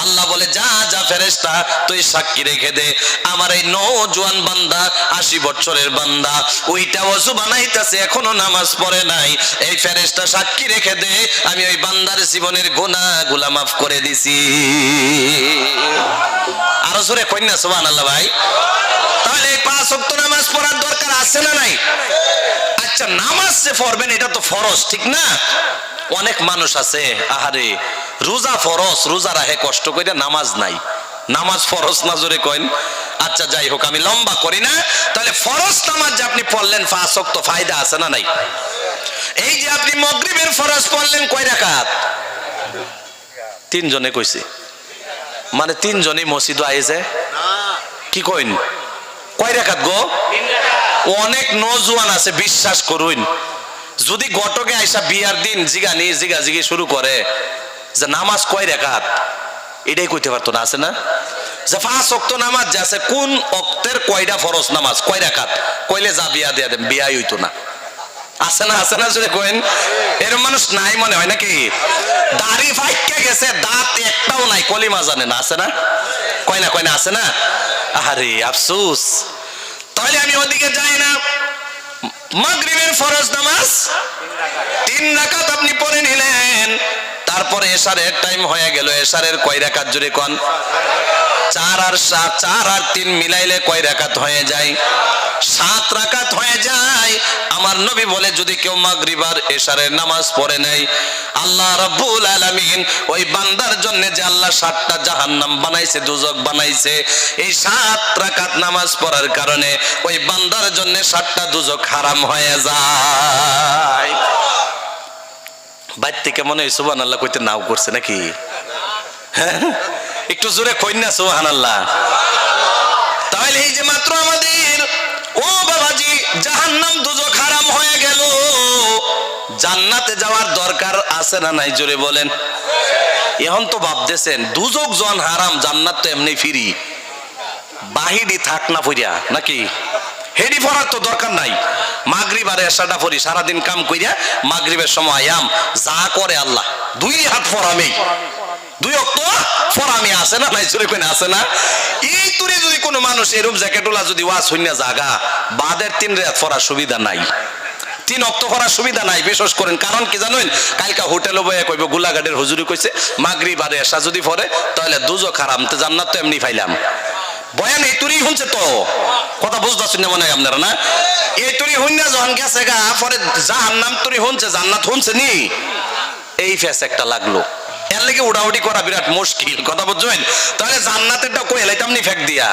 আল্লাহ বলে যা যা ফেরেশতা তুই সাক্ষী রেখে দে, আমার এই নওজোয়ান বান্দা 80 বছরের বান্দা, ওইটা ওযু বানাইতাছে, এখনো নামাজ পড়ে নাই, এই ফেরেশতা সাক্ষী রেখে দে, আমি ওই বান্দার জীবনের গুনাহগুলো মাফ করে দিছি। আরো জোরে কইনা সুবহানাল্লাহ ভাই। তাহলে এই 5 ওয়াক্ত নামাজ পড়ার দরকার আছে না নাই? আচ্ছা, নামাজ যে পড়বেন এটা তো ফরজ, ঠিক না? অনেক মানুষ আছে, আহারে রোজা ফরজ, রোজা রাখে কষ্ট করে, নামাজ নাই। নামাজ ফরজ না, জোরে কইন। আচ্ছা যাই হোক, আমি লম্বা করি না। তাহলে ফরজ নামাজ যে আপনি পড়লেন 5 ওয়াক্ত, ফায়দা আছে না নাই? এই যে আপনি মাগরিবের ফরজ পড়লেন, কয় রাকাত? 3 জনে কইছে, মানে 3 জনই মসজিদে আইছে, কি কইন? কয় রাকাত গো? অনেক নওজোয়ান আছে, বিশ্বাস করুন, যদি গটকে আইসা বিয়ার দিন জিগাজিগি শুরু করে যে নামাজ কয় রাকাত, এটাই কইতে পারতো না। আছে না যে 5 ওয়াক্ত নামাজ যে আছে, কোন ওয়াক্তের কয়টা ফরজ নামাজ, কয় রাকাত কইলে যা বিয়া দিয়া দেন, বিয়াই হইতো না। আছে না? আছে না? যদি কইন, এরকম মানুষ নাই মনে হয় নাকি? দাড়ি ফাইক্কা গেছে, দাঁত একটাও নাই, কলিমা জানে না। আছে না? কয় না? কয় না? আছে না? আরে আফসোস। তাহলে আমি ওদিকে যাই না। মাগরিবের ফরজ নামাজ 3 রাকাত আপনি পড়ে নিলেন, তারপর পরে এশারের টাইম হয়ে গেল। এশারের কয় রাকাত জোরে কোন? 4 আর 7, 4 আর 3 মিলাইলে কয় রাকাত হয়ে যায়? 7 রাকাত হয়ে যায়। আমার নবী বলে যদি কেউ মাগরিব আর এশারের নামাজ পড়ে নেয়, আল্লাহ রাব্বুল আলামিন ওই বান্দার জন্য যে আল্লাহ 7টা জাহান্নাম বানাইছে, দোজখ বানাইছে, এই 7 রাকাত নামাজ পড়ার কারণে ওই বান্দার জন্য 7টা দোজখ হারাম হয়ে যায়। বাইর থেকে মনে হয় সুবহানাল্লাহ কইতে নাও করছে নাকি? হ্যাঁ, একটু জোরে কই না সুবহানাল্লাহ। তাহলে এই যে মাত্র আমাদের ও বাবাজি জাহান্নাম দোজখ হারাম হয়ে গেল, জান্নাতে যাওয়ার দরকার আছে না নাই জোরে বলেন? এখন তো ভাবতেছেন দোজখ জন হারাম, জান্নাত তো এমনি ফ্রি, বাহিরি থাক না পড়িয়া নাকি? হেডি পড়ার তো দরকার নাই। মাগরিব আর এশাটা পড়ি, সারাদিন কাম কইরা মাগরিবের সময় আয়াম যা করে আল্লাহ 2 হাত ফরামি, 2 ওয়াক্ত ফরামি আছে না নাই জোরে কইনা? আছে না? এই তুরে যদি কোনো মানুষ এরকম জ্যাকেটওয়ালা যদি ওয়াজ হইনা জাগা, বাদের 3 রাত পড়ার সুবিধা নাই, 3 ওয়াক্ত পড়ার সুবিধা নাই। বিশ্বাস করেন, কারণ কি জানেন? কালকা হোটেলে বয়ে কইব গোলাঘাটের হুজুরি কইছে মাগরিব আর এশা যদি পড়ে তাহলে দোজখ হারাম, তো জান্নাত তো এমনি পাইলাম। বয়ান এই তুরি শুনছে তো, কথা বুঝতেছেন না মনে হয় আপনারা? না, এই তুরি হইনা যখন গেছে গা পরে জাহান্নাম তুরি শুনছে, জান্নাত শুনছে নি, এই ফেস একটা লাগলো। এর লেগে উড়াউড়ি করা বিরাট মুশকিল, কথা বুঝছেন? তাহলে জান্নাতেরটা কই এলাইতাম নি ফেক দিয়া।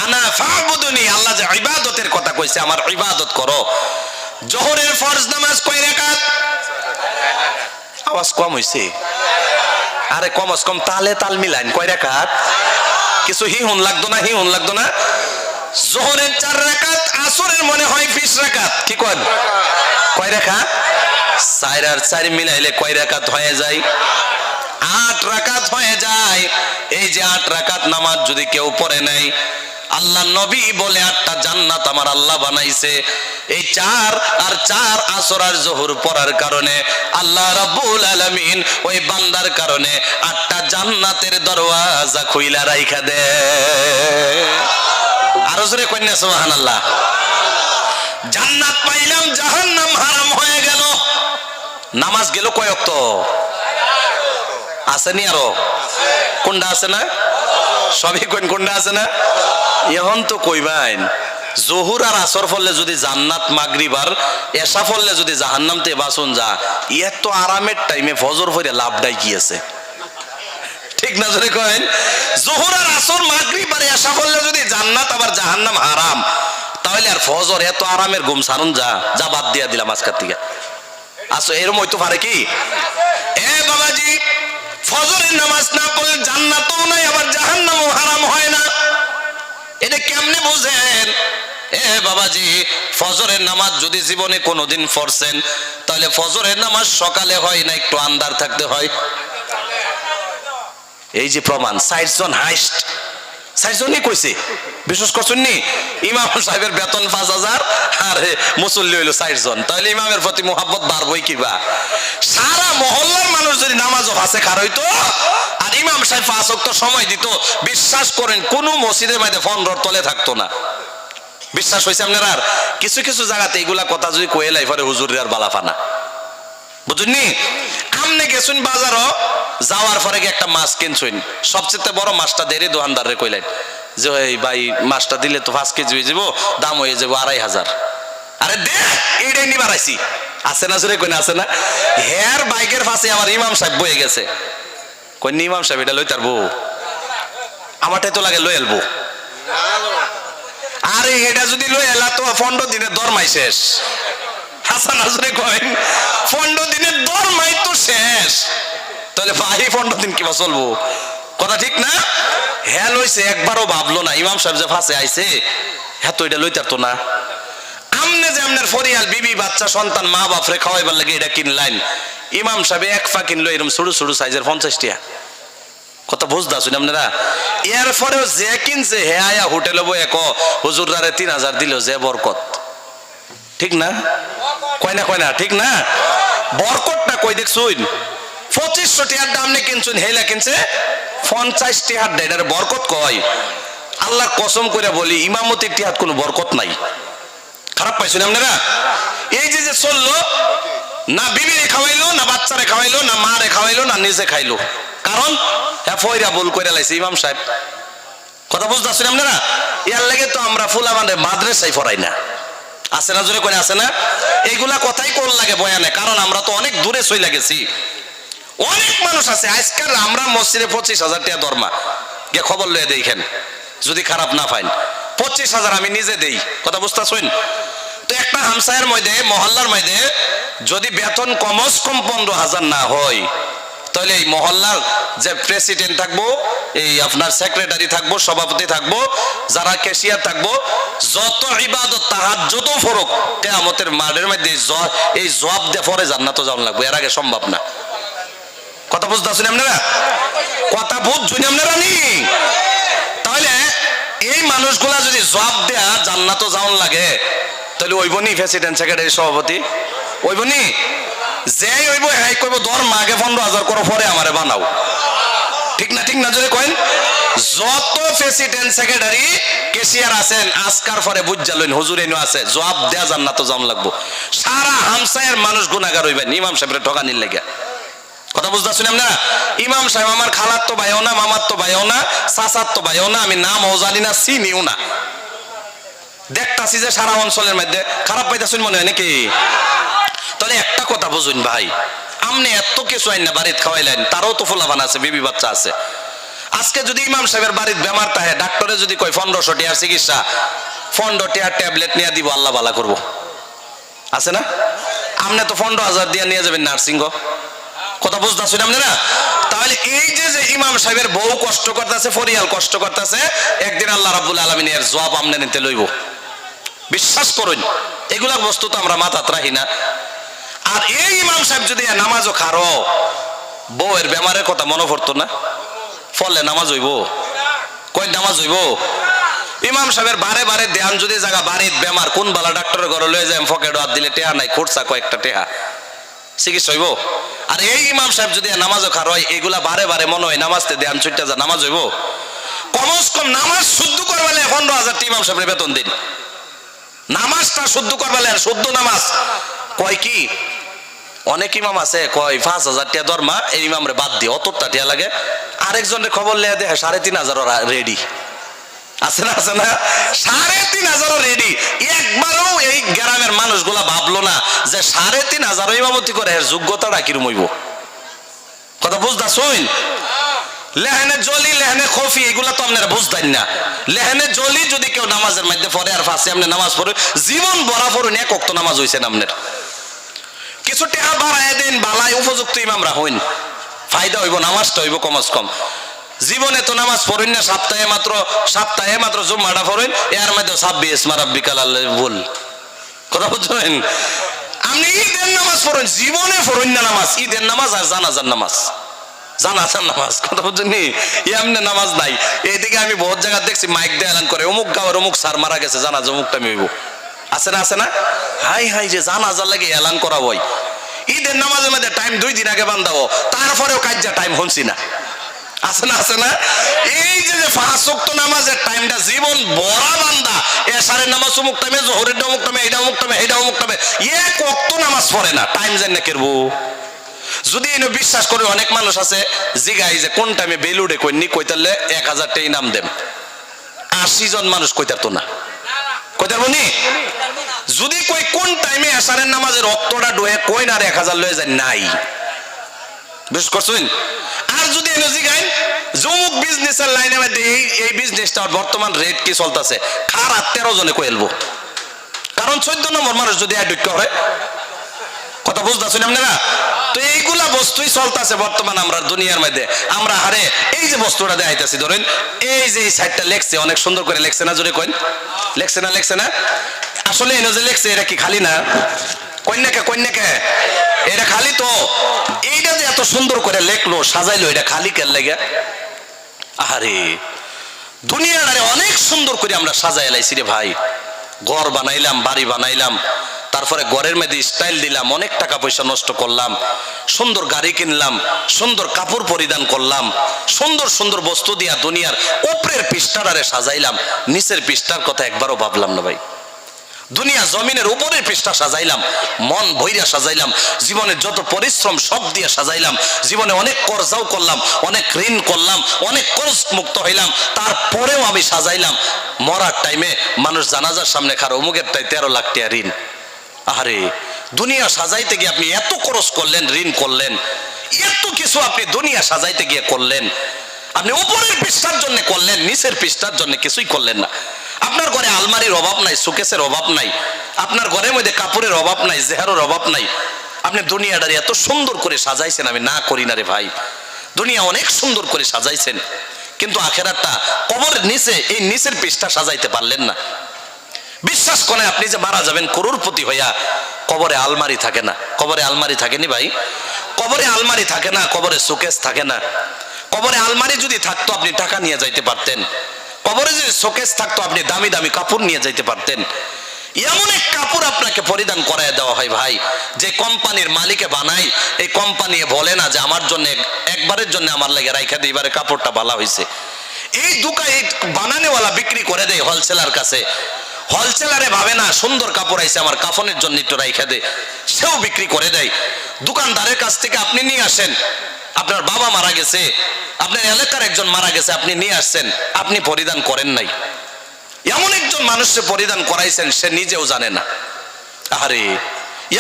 আনা ফাবুদুনি, আল্লাহ যে ইবাদতের কথা কইছে, আমার ইবাদত করো। জোহরের ফরজ নামাজ কয় রাকাত? আওয়াজ কম হইছে, আরে কমস কম তালে তাল মিলাইন, কয় রাকাত? কিছু হিহুন লাগতো না, হিহুন লাগতো না। জোহরের 4 রাকাত, আসরের মনে হয় 20 রাকাত, কি কন? কয় রাকাত? 4 আর 4 মিলাইলে কয় রাকাত হয়ে যায়? 8 রাকাত হয়ে যায়। এই যে 8 রাকাত নামাজ যদি কেউ পড়ে নাই, আল্লাহ নবী বলে 8টা জান্নাত আমার আল্লাহ বানাইছে। এই 4 আর 4 আসর আর জোহর পড়ার কারণে আল্লাহ রাব্বুল আলামিন ওই বান্দার কারণে 8টা জান্নাতের দরওয়াজা খুইলা রাইখা দে। আরো জোরে কইনা সুবহানাল্লাহ। জান্নাত পাইলাম, জাহান্নাম হারাম হয়ে গেল। নামাজ গেল কয় ওয়াক্ত? আসেনি আরো? কোনটা আছে না? সবই কোনটা আছে না? এখন তো কইবাইন জোহর আর আসর ফললে যদি জান্নাত, মাগরিব আর এশা ফললে যদি জাহান্নাম তে বাসন যা, এত আরামের টাইমে ফজর পড়ে লাভটাই কি আছে? ঠিক না জোরে কইন? জোহর আর আসর, মাগরিব আর এশা ফললে যদি জান্নাত আবার জাহান্নাম হারাম, তাহলে আর ফজর এত আরামের ঘুম সারুন যা বাদ দিয়া দিলাম আজকের থেকে। আসো এরম হইতে পারে কি? এ বাবাজি, ফজরের নামাজ না পড়লে জান্নাতও নাই আবার জাহান্নামও হারাম হয় না। এটা কেমনে বুঝেন? এ বাবাজি, ফজরের নামাজ যদি জীবনে কোনোদিন পড়ছেন, তাহলে ফজরের নামাজ সকালে হয় না একটু আন্ধার থাকতে হয়? এই যে প্রমাণ, 60 জন হাইস্ট, 60 জনই কইছে, বিশ্বাস করছেন নি? ইমাম সাহেবের বেতন 5000 আর মুসল্লি হইলো 60 জন, তাহলে ইমামের প্রতি মোহাব্বত বাড়বই কিবা? সারা মহল্লার মানুষ যদি নামাজও ফাঁসে খার হইতো আর ইমাম সাহেব 5 ওয়াক্ত সময় দিত, বিশ্বাস করেন কোন মসজিদের মধ্যে 15 তলে থাকতো না। বিশ্বাস হয়েছে আপনার? আর কিছু কিছু জায়গাতে এইগুলা কথা যদি কয়ে লাই পরে হুজুরের আর বালাফানা, বুঝুননি? আমনে গেছুন বাজারও, যাওয়ার পরে একটা মাছ কিনছুন, সবচেয়ে বড় মাছটা দেরি দোকানদারে কইলেন যে ওই ভাই মাছটা দিলে তো 5 কেজি হয়ে যাবো, দাম হয়ে যাবো 2500। আরে দে, এইটাই নিবার আইছি। আছে না জোরে কই না? আছে না? হেয়ার বাইকের পাশে আমার ইমাম সাহেব বয়ে গেছে, কই নি ইমাম সাহেব এটা লই তার বউ, আমারটাই তো লাগে লই এলবো। আরে এটা যদি লই এলা তো 15 দিনের দরমাই শেষ। হাসান হাজরে কইন 15 দিনের দরমাই তো শেষ, তাহলে ভাই 15 দিন কিবা চলবো? কথা ঠিক না? হ্যাঁ লইছে, একবারও ভাবলো না ইমাম সাহেব যে ফাঁসে আইছে, হ্যাঁ তো এটা লইতার তো না। আমনে যে আপনার ফরিয়াল বিবি বাচ্চা সন্তান মা বাপরে খাওয়াইবার লাগে এটা কিনলেন, ইমাম সাহেব এক ফা কিনলো এরকম ছোট ছোট সাইজের 50 টাকা। কথা বুঝতে আসুন আপনারা? এরপরেও যে কিনছে হে আয়া হোটেলে বই এক হুজুরারে 3000 দিল, যে বরকত। ঠিক না? কয় না ঠিক না? বরকতটা কই দেখছুন? 2500 টাকার দাম নিয়ে কিনছুন, হেলা কিনছে 50 টাকার, এটার বরকত কয়? আল্লাহর কসম করে বলি ইমামতির টিহাত কোনো বরকত নাই। খারাপ পাইছেন আপনারা? এই যে চললো না বিবিরে খাওয়াইলো, না বাচ্চারে খাওয়াইলো, না মারে খাওয়াইলো, না নিজে খাইলো। কারণ হ্যাঁ ফয়রা ভুল করে লাইছে ইমাম সাহেব। কথা বুঝতে পারছেন আপনারা? এর লাগে তো আমরা ফুলা মানে মাদ্রাসায় পড়াই না। আছে না জোরে করে, আছে না? এইগুলা কথাই কোন লাগে বয়ানে, কারণ আমরা তো অনেক দূরে চলে গেছি। অনেক মানুষ আছে আজকাল আমরা মসজিদে 25,000 টাকা দরমা গিয়ে খবর লয়ে দেখেন, যদি খারাপ না পাইন 25,000 আমি নিজে দেই। কথা বুঝতে পারছেন? তো একটা হামসায়ের মধ্যে মহল্লার মধ্যে যদি বেতন কমস কম 15,000 না হয়, তাহলে এই মহল্লার যে প্রেসিডেন্ট থাকবো, এই আপনার সেক্রেটারি থাকবো, সভাপতি থাকবো, যারা ক্যাশিয়ার থাকবো, যত ইবাদত তাহাজ্জুদ ফরক কিয়ামতের মাঠের মধ্যে এই জবাব দিয়ে পরে জান্নাতে যাওয়া লাগবে, এর আগে সম্ভব না। কথা বুঝতে পারছেন আপনারা? কথা বুঝছেন আপনারা নি? তাহলে এই মানুষগুলা যদি জবাব দেয়া জান্নাতে যাওয়ার লাগে, তাহলে ওইবনি প্রেসিডেন্ট সেক্রেটারি সভাপতি ওইবনি যে ওইব হ্যাঁ কইব ধর মাকে 15,000 করো পরে আমারে বানাও। ঠিক না? ঠিক না যদি কইন? যত প্রেসিডেন্ট সেক্রেটারি কেশিয়ার আছেন আজকার পরে বুঝজালেন হুজুর এনো আছে জবাব দেয়া জান্নাতে যাওয়া লাগবো। সারা হামসায়ের মানুষ গুনাহগার হইবেন ইমাম সাহেবের ঠকানির লাগা। কথা বুঝতে পারছেন আপনারা? ইমাম সাহেব আমার খালার তো ভাইও না, মামার তো ভাইও না, চাচার তো ভাইও না, আমি নামও জানি না, চিনিও না। দেখতাছি যে সারা অঞ্চলের মধ্যে খারাপ পাইতাছেন মনে হয় নাকি? তাহলে একটা কথা বুঝুন ভাই, আপনি এত কিছু আইন না বাড়িতে খাওয়াইলেন, তারও তো ফুলাবান আছে, বিবি বাচ্চা আছে। আজকে যদি ইমাম সাহেবের বাড়িতে বেমার থাকে, ডাক্তারে যদি কয় 1500 টাকার চিকিৎসা, 15 টাকার ট্যাবলেট নিয়ে দিব, আল্লাহ ভালা করবো। আছে না? আপনি তো 15,000 দিয়ে নিয়ে যাবেন নার্সিং হোম। কথা বুঝতে পারছেন আপনারা? তাহলে এই যে যে ইমাম সাহেবের বউ কষ্ট করতেছে, ফরিয়াল কষ্ট করতেছে, একদিন আল্লাহ রাব্বুল আলামিন এর জবাব আপনি নিতে লইব। বিশ্বাস করুন, এগুলা বস্তু তো আমরা মাথাত রাখি না। আর এই ইমাম সাহেব যদি নামাজও খারো, বউয়ের বেমারের কথা মনে পড়তো না, ফলে নামাজ হইব? কই নামাজ হইব? ইমাম সাহেবের বারে বারে ধ্যান যদি জায়গা বাড়ির বেমার, কোন বালা ডাক্তারের ঘরে লয়ে যায়, ফকেট হাত দিলে টেহা নাই, খরচা কয়েকটা টেহা, চিকিৎসা হইব? আর এই ইমাম সাহেব যদি নামাজও খার হয়, এগুলা বারে বারে মনে হয় নামাজতে ধ্যান ছুটতে যা, নামাজ হইব? কমস কম নামাজ শুদ্ধ করবালে 15,000 ইমাম সাহেবের বেতন দিন। নামাজটা শুদ্ধ করবালে, আর শুদ্ধ নামাজ কয় কি? অনেক ইমাম আছে কয় 5,000 টাকা দরমা, এই ইমামরে বাদ দিয়ে অতটা টাকা লাগে। আরেকজনের খবর লেয়া দেখে 3,500 রেডি। আছে না? আছে না? 3,500 রেডি। একবারও এই গ্রামের মানুষগুলা ভাবলো না যে 3,500 ইমামতি করে এর যোগ্যতাটা কিরম হইব। কথা বুঝতাছুন? লেহেনে জলি লেহেনে খফি এগুলা তো আপনারা বুঝতেন না। লেহেনে জলি যদি কেউ নামাজের মধ্যে পড়ে আর ফাঁসে আপনি নামাজ পড়ে, জীবন ভরা পড়ুন, এক ওয়াক্ত নামাজ হইছে না আপনার। কিছু টাকা বাড়ায় দিন, বালাই উপযুক্ত ইমামরা হইন, ফায়দা হইব, নামাজটা হইব কমস কম। জীবনে তো নামাজ পড়েন না, সপ্তাহে মাত্র জুম্মাটা পড়েন, এর মধ্যে 26 মারাব্বিকাল আল্লাহ বল। কথা বুঝছেন? আপনি ঈদের নামাজ পড়েন, জীবনে পড়েন না নামাজ, ঈদের নামাজ আর জানাজার নামাজ, জানাজার নামাজ। কথা বুঝছেন? এমনি নামাজ নাই। এইদিকে আমি বহুত জায়গা দেখছি মাইক দিয়ে এলান করে, অমুক গাঁয়ের অমুক স্যার মারা গেছে, জানাজা অমুক টাইমে হইব। আছে না? আছে না? হাই হাই যে জানাজার লাগে এলান করা হয়। ঈদের নামাজের মধ্যে টাইম 2 দিন আগে বান্ধাবো, তারপরেও কাজা টাইম হনছি না। আছে না? আছে না? এই যে 5 ওয়াক্ত নামাজের টাইমটা জীবন বড়া বান্দা, এশারের নামাজ অমুক টাইমে, জোহরের অমুক টাইমে, এইটা অমুক টাইমে, এইটা অমুক টাইমে, এক ওয়াক্ত নামাজ পড়ে না, টাইম জানি না কেরবো। যদি এনে বিশ্বাস করে, অনেক মানুষ আছে জিগাই যে কোন টাইমে বেলুড়ে কইনি, কইতালে 1,000 টাকা ইনাম দেন। 80 জন মানুষ কইতারতো না, কইতারবো নি? যদি কই কোন টাইমে এশারের নামাজের রক্তটা ডোহে কই না, আর 1,000 লয়ে যায় নাই। বিশ্বাস করছেন? আর যদি এনে জিগাই জমুক বিজনেসের লাইনে মধ্যে এই বিজনেসটা বর্তমান রেট কি চলতেছে, খারাপ 13 জনে কইলবো। কারণ 14 নম্বর মানুষ যদি অ্যাডিক্ট করে। কথা বুঝতেছেন আপনারা? তো এইগুলা বস্তুই চলতেছে বর্তমান আমরা দুনিয়ার মধ্যে। আমরা হারে এই যে বস্তুটা দেখাইতেছি, ধরেন এই যে এই সাইডটা লেখছে, অনেক সুন্দর করে লেখছে না? জোরে কইন, লেখছে না? লেখছে না? আসলে এনে যে লেখছে এটা কি খালি না? কন্যাকে এটা খালি তো? এইটা যে এত সুন্দর করে লেখলো, সাজাইলো, এটা খালি কেন লাগে? আরে দুনিয়াটারে অনেক সুন্দর করে আমরা সাজাই লাইছি রে ভাই। ঘর বানাইলাম, বাড়ি বানাইলাম, তারপরে ঘরের মধ্যে স্টাইল দিলাম, অনেক টাকা পয়সা নষ্ট করলাম, সুন্দর গাড়ি কিনলাম, সুন্দর কাপড় পরিধান করলাম, সুন্দর সুন্দর বস্তু দিয়া দুনিয়ার উপরের পৃষ্ঠাটারে সাজাইলাম, নিচের পৃষ্ঠার কথা একবারও ভাবলাম না ভাই। দুনিয়া জমিনের উপরের পৃষ্ঠা সাজাইলাম, মন ভৈরা সাজাইলাম, জীবনের যত পরিশ্রম সব দিয়ে সাজাইলাম, জীবনে অনেক কর্জাও করলাম, অনেক ঋণ করলাম, অনেক কর্জ মুক্ত হইলাম, তারপরেও আমি সাজাইলাম মরার টাইমে মানুষ জানাজার সামনে খারো অমুকের টাই 13 লাখ টাকা ঋণ। আরে দুনিয়া সাজাইতে গিয়ে আপনি এত খরচ করলেন, ঋণ করলেন, এত কিছু আপনি দুনিয়া সাজাইতে গিয়ে করলেন, আপনি উপরের পৃষ্ঠার জন্য করলেন, নিচের পৃষ্ঠার জন্য কিছুই করলেন না। আপনার ঘরে আলমারির অভাব নাই, সুকেসের অভাব নাই, আপনার ঘরের মধ্যে কাপড়ের অভাব নাই, জেহারের অভাব নাই। আপনি দুনিয়াটারে এত সুন্দর করে সাজাইছেন, আমি না করি না রে ভাই, দুনিয়া অনেক সুন্দর করে সাজাইছেন, কিন্তু আখেরাতটা কবরের নিচে এই নিচের পৃষ্ঠা সাজাইতে পারলেন না। বিশ্বাস করেন আপনি যে মারা যাবেন করোড়পতি হইয়া, কবরে আলমারি থাকে না। কবরে আলমারি থাকেনি ভাই, কবরে আলমারি থাকে না, কবরে সুকেস থাকে না। কবরে আলমারি যদি থাকতো আপনি টাকা নিয়ে যাইতে পারতেন, কবরে যদি শোকেস থাকতো আপনি দামি দামি কাপড় নিয়ে যাইতে পারতেন। এমন এক কাপড় আপনাকে পরিধান করায় দেওয়া হয় ভাই, যে কোম্পানির মালিকে বানাই, এই কোম্পানি বলে না যে আমার জন্য একবারের জন্য আমার লাগে রাইখা দিয়ে এবারে কাপড়টা ভালো হয়েছে। এই দোকানে বানানেওয়ালা বিক্রি করে দেয় হোলসেলার কাছে, হোলসেলারে ভাবে না সুন্দর কাপড় আইছে আমার কাফনের জন্য একটু রাইখা দে, সেও বিক্রি করে দেয়। দোকানদারের কাছ থেকে আপনি নিয়ে আসেন, আপনার বাবা মারা গেছে, আপনার এলাকার একজন মারা গেছে, আপনি নিয়ে আসছেন, আপনি পরিধান করেন নাই, এমন একজন মানুষকে পরিধান করাইছেন সে নিজেও জানে না। আরে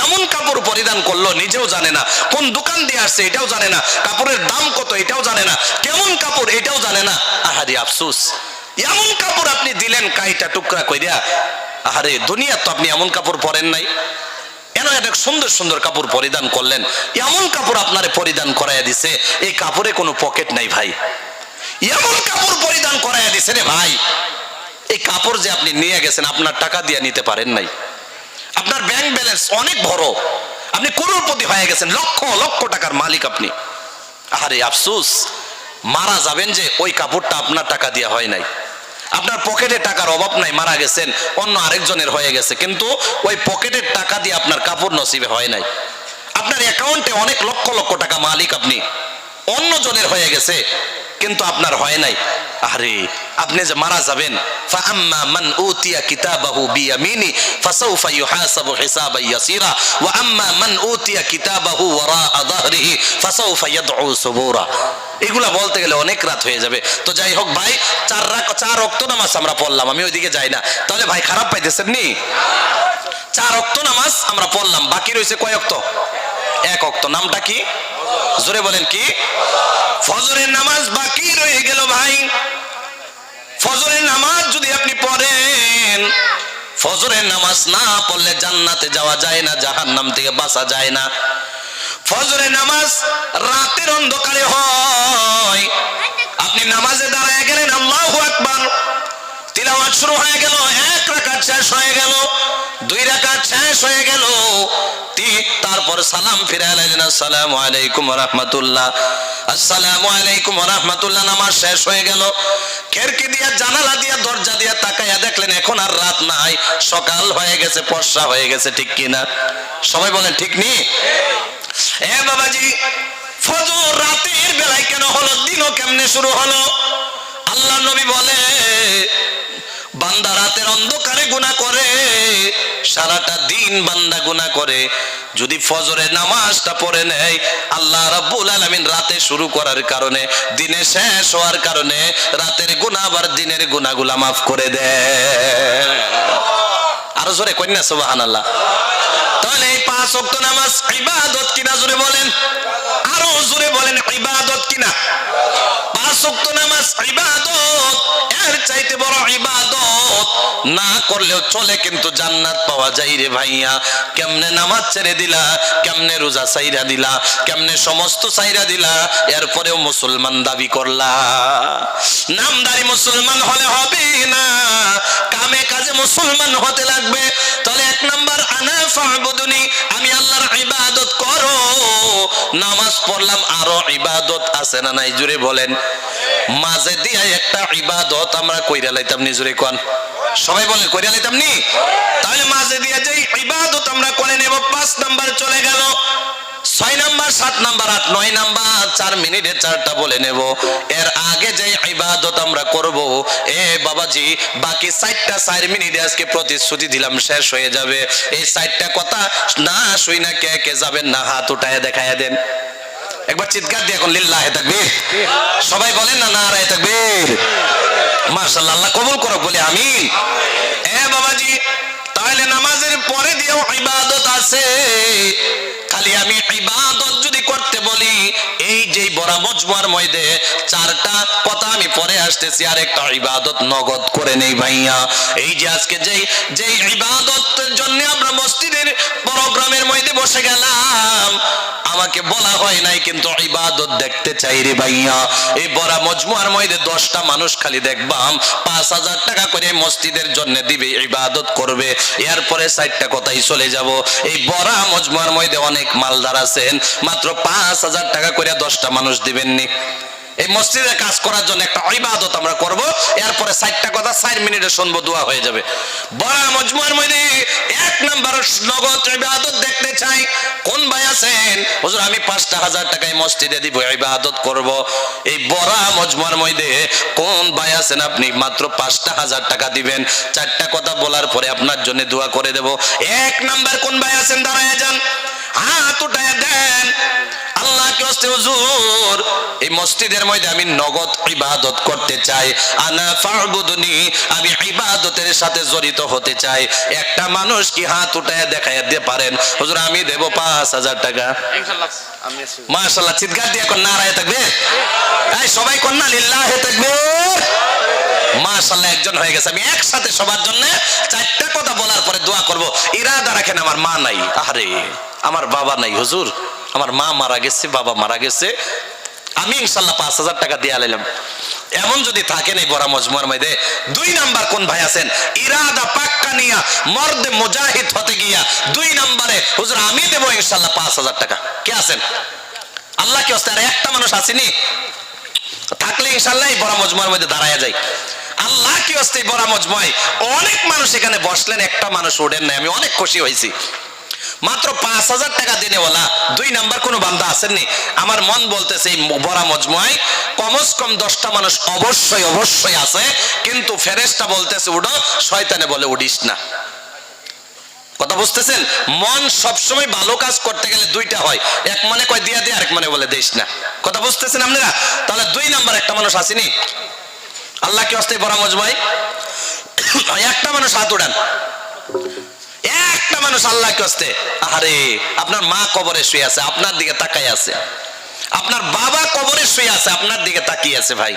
এমন কাপড় পরিধান করলো নিজেও জানে না, কোন দোকান দিয়ে আসছে এটাও জানে না, কাপড়ের দাম কত এটাও জানে না, কেমন কাপড় এটাও জানে না। আহারে আফসোস, এমন কাপড় আপনি দিলেন কাইটা টুকরা কইরা। আরে দুনিয়া তো আপনি এমন কাপড় পরেন নাই, এন একটা সুন্দর সুন্দর কাপড় পরিধান করলেন, এমন কাপড় আপনারে পরিধান করাইয়া দিছে এই কাপড়ে কোনো পকেট নাই ভাই, এমন কাপড় পরিধান করাইয়া দিছে রে ভাই, এই কাপড় যে আপনি নিয়ে গেছেন আপনার টাকা দিয়ে নিতে পারেন নাই, আপনার ব্যাংক ব্যালেন্স অনেক বড়, আপনি করোড়পতি হয়ে গেছেন, লক্ষ লক্ষ টাকার মালিক আপনি। আরে আফসোস, মারা যাবেন যে ওই কাপড়টা আপনার টাকা দিয়ে হয় নাই, আপনার পকেটে টাকার অভাব নাই, মারা গেছেন অন্য আরেকজনের হয়ে গেছে, কিন্তু ওই পকেটের টাকা দিয়ে আপনার কাপড় নসিবে হয় নাই। আপনার অ্যাকাউন্টে অনেক লক্ষ লক্ষ টাকা মালিক আপনি, অন্য জনের হয়ে গেছে কিন্তু আপনার হয় নাই। আরে আপনি যে মারা যাবেন, ফাআম্মা মান উতিয়া কিতাবাহু বিয়ামিনি ফাসাউফা ইউহাসাবু হিসাবান ইয়াসীরা ওয়া আম্মা মান উতিয়া কিতাবাহু ওয়ারাআ যাহরিহি ফাসাউফা ইয়াদউ সুবুরা। এগুলা বলতে গেলে অনেক রাত হয়ে যাবে। তো যাই হোক ভাই, 4 ওয়াক্ত নামাজ আমরা পড়লাম, আমি ওইদিকে যাই না, তাহলে ভাই খারাপ পাইতেছেন নি? 4 ওয়াক্ত নামাজ আমরা পড়লাম, বাকি রয়েছে কয় ওয়াক্ত? 1 ওয়াক্ত। নামটা কি? জোরে বলেন কি? ফজরের নামাজ বাকি রয়ে গেল ভাই। ফজরের নামাজ যদি আপনি পড়েন, ফজরের নামাজ না পড়লে জান্নাতে যাওয়া যায় না, জাহান্নাম থেকে বাঁচা যায় না। ফজরের নামাজ রাতের অন্ধকারে হয়, আপনি নামাজে দাঁড়ায় গেলেন, আল্লাহু আকবার, তিলাওয়াত শুরু হয়ে গেল, 1 রাকাত শেষ হয়ে গেল, 2 রাকাত শেষ হয়ে গেল, তারপর সালাম ফিরাইলেন, আসসালামু আলাইকুম ওয়া রাহমাতুল্লাহ, আসসালামু আলাইকুম ওয়া রাহমাতুল্লাহ, নামাজ শেষ হয়ে গেল। খিড়কি দিয়া জানালা দিয়া দরজা দিয়া তাকাইয়া দেখলেন এখন আর রাত নাই, সকাল হয়ে গেছে, ফর্সা হয়ে গেছে, ঠিক কি না? সবাই বলেন ঠিক নি? এ বাবাজি, ফজর রাতের বেলায় কেন হলো, দিনও কেমনে শুরু হলো? আল্লাহ নবী বলে, বান্দা রাতের অন্ধকারে গুনাহ করে, সারাটা দিন বান্দা গুনাহ করে, যদি ফজরের নামাজটা পড়ে নেয় আল্লাহ রাব্বুল আলামিন রাতে শুরু করার কারণে দিনে শেষ হওয়ার কারণে রাতের গুনাহ আবার দিনের গুনাহগুলা মাফ করে দেয়। আরো জোরে কই না সুবহানাল্লাহ। তাহলে এই 5 ওয়াক্ত নামাজ ইবাদত কিনা? জোরে বলেন, আরো জোরে বলেন, ইবাদত কিনা? 5 ওয়াক্ত নামাজ ইবাদত, এর চাইতে বড় ইবাদত না করলেও চলে, কিন্তু জান্নাত পাওয়া যায় রে ভাইয়া। কেমনে নামাজ ছেড়ে দিলা, কেমনে রোজা ছাইরা দিলা, কেমনে সমস্ত ছাইরা দিলা, এরপরেও মুসলমান দাবি করলা। নামদারি মুসলমান হলে হবে না, কামে কাজে মুসলমান হতে লাগবে। তাহলে 1 নাম্বার, আনা ফাবুদুনি, আমি আল্লাহর ইবাদত করো। নামাজ পড়লাম, আরো ইবাদত আছে না নাই? জুড়ে বলেন। মাঝে দিয়া একটা ইবাদত আমরা কইরা লাইতাম নি? জুড়ে কোন, সবাই বলেন কইরা লাইতাম নি? তাহলে মাঝে দিয়া যে ইবাদত আমরা করে নেব, 5 নাম্বার চলে গেল। 6 নাম্বার 7 নাম্বার 8 9 নাম্বার 4 মিনিটে 4টা বলে নেব। এর আগে যে ইবাদত আমরা করব, এ বাবাজি বাকি 4টা 4 মিনিটে আজকে প্রতিশ্রুতি দিলাম শেষ হয়ে যাবে। এই 4টা কথা না শুই না কে কে যাবেন না হাত উঠায় দেখায় দেন। একবার চিৎকার দিয়ে এখন লিল্লাহে তাকবীর সবাই বলেন না নারায়ে তাকবীর। মাশাআল্লাহ, আল্লাহ কবুল করুক বলে আমিন। এ বাবাজি তাহলে নামাজের পরে দিয়েও ইবাদত আছে। খালি আমি ইবাদত যদি করতে বলি, এই যে বড় মজমুয়ার মধ্যে 4টা কথা আমি পরে আসতেছি, আর একটা ইবাদত নগদ করে নেই ভাইয়া। এই যে আজকে যেই ইবাদতের জন্য আমরা মসজিদের প্রোগ্রামের মধ্যে বসে গেলাম, আমাকে বলা হয় নাই কিন্তু ইবাদত দেখতে চাই রে ভাইয়া। এই বড় মজমুয়ার মধ্যে 10টা মানুষ খালি দেখবাম 5000 টাকা করে মসজিদের জন্য দিবে, ইবাদত করবে। এরপরে 4টা কথাই চলে যাব। এই বড় মজমুয়ার মধ্যে অনেক মালদার আছেন, মাত্র 5000 টাকা করে 10টা মানুষ দিবেননি। এই মসজিদে কাজ করার জন্য একটা ইবাদত আমরা করব, এরপরে 4টা কথা 4 মিনিটে শুনবো, দোয়া হয়ে যাবে। বড় মজমুয়ার মধ্যে 1 নাম্বার নগদ ইবাদত দেখতে চাই। কোন ভাই আছেন হুজুর আমি 5000 টাকায় মসজিদে দিব, ইবাদত করব? এই বড় মজমুয়ার মধ্যে কোন ভাই আছেন আপনি মাত্র 5000 টাকা দিবেন, 4টা কথা বলার পরে আপনার জন্য দোয়া করে দেব? 1 নাম্বার কোন ভাই আছেন দাঁড়ায় যান, হাত উঠায় দেন। আল্লাহ কি হস্তে হুজুর এই মসজিদের মধ্যে আমি নগদ ইবাদত করতে চাই, আনা ফাবুদনি, আমি ইবাদতের সাথে জড়িত হতে চাই। একটা মানুষ কি হাত উঠায় দেখায় দিতে পারেন হুজুর আমি দেব 5000 টাকা? ইনশাআল্লাহ আমি আছি। মাশাআল্লাহ, চিৎকার দিয়ে কোন নারায়ে তাকবীর। এই সবাই কোন না লিল্লাহি তাকবীর। মাশাআল্লাহ, একজন হয়ে গেছে। আমি একসাথে সবার জন্য 4টা কথা বলার পরে দোয়া করব। ইরাদা রাখেন আমার মা নাই, আরে আমার বাবা নাই হুজুর, আমার মা মারা গেছে, বাবা মারা গেছে, আমি ইনশাআল্লাহ 5000 টাকা দিয়ে আলাইলাম। এমন যদি থাকেন এই বড় মজমুয়ার মধ্যে 2 নাম্বার কোন ভাই আছেন ইরাদা পাক্কা নিয়া মর্দে মুজাহিদ হতে গিয়া 2 নাম্বারে হুজুর আমি দেব ইনশাআল্লাহ 5000 টাকা? কে আছেন? আল্লাহ কি হস্তে আর একটা মানুষ আসেনি? থাকলে ইনশাআল্লাহ এই বড় মজমুয়ার মধ্যে দাঁড়ায়া যায়। আল্লাহ কি হস্তে বড় মজমুয়ায় অনেক মানুষ এখানে বসলেন, একটা মানুষ ওঠেন নাই, আমি অনেক খুশি হয়েছি। মাত্র 5000 টাকা দিনেওয়ালা 2 নাম্বার কোন বান্দা আসেননি? আমার মন বলতেছে এই বড় মজমুয়ায় কমস কম 10টা মানুষ অবশ্যই অবশ্যই আছে, কিন্তু ফেরেশতা বলতেছে উঠো, শয়তানে বলে উঠিস না। কথা বুঝতেছেন? মন সবসময় ভালো কাজ করতে গেলে 2টা হয়, এক মানে কয় দিয়া দে, আরেক মানে বলে দিস না। কথা বুঝতেছেন আপনারা? তাহলে 2 নাম্বার একটা মানুষ আসেনি? আল্লাহ কি হস্তে বড় মজমুয়ায় একটা মানুষ হাত উঠান, একটা মানুষ আল্লাহ কি হস্তে। আরে আপনার মা কবরে শুয়ে আছে, আপনার দিকে তাকায় আছে, আপনার বাবা কবরে শুয়ে আছে, আপনার দিকে তাকিয়ে আছে। ভাই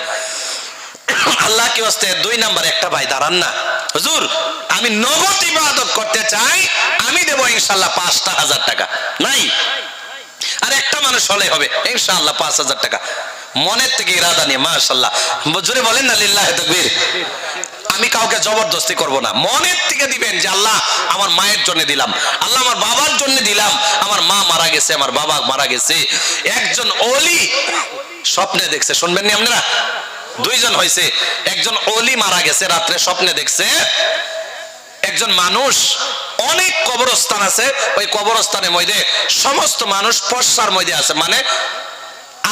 আল্লাহ কি হস্তে 2 নাম্বার একটা ভাই দাঁড়ান না, হুজুর আমি নগদ ইবাদত করতে চাই, আমি দেব ইনশাআল্লাহ 5000 টাকা। নাই আর একটা মানুষ হলে হবে ইনশাআল্লাহ 5000 টাকা। মনের থেকে ইরাদা নিয়ে মাশাআল্লাহ জোরে বলেন না লিল্লাহি তাকবীর। আমি কাউকে জবরদস্তি করব না, মনের থেকে দিবেন যে আল্লাহ আমার মায়ের জন্য দিলাম, আল্লাহ আমার বাবার জন্য দিলাম, আমার মা মারা গেছে, আমার বাবা মারা গেছে। একজন ওলি স্বপ্নে দেখছে, শুনবেন নি আপনারা? 2 জন হয়েছে, একজন ওলি মারা গেছে, রাত্রে স্বপ্নে দেখছে একজন মানুষ, অনেক কবরস্থান আছে, ওই কবরস্থানের মধ্যে সমস্ত মানুষ পর্সার মধ্যে আছে, মানে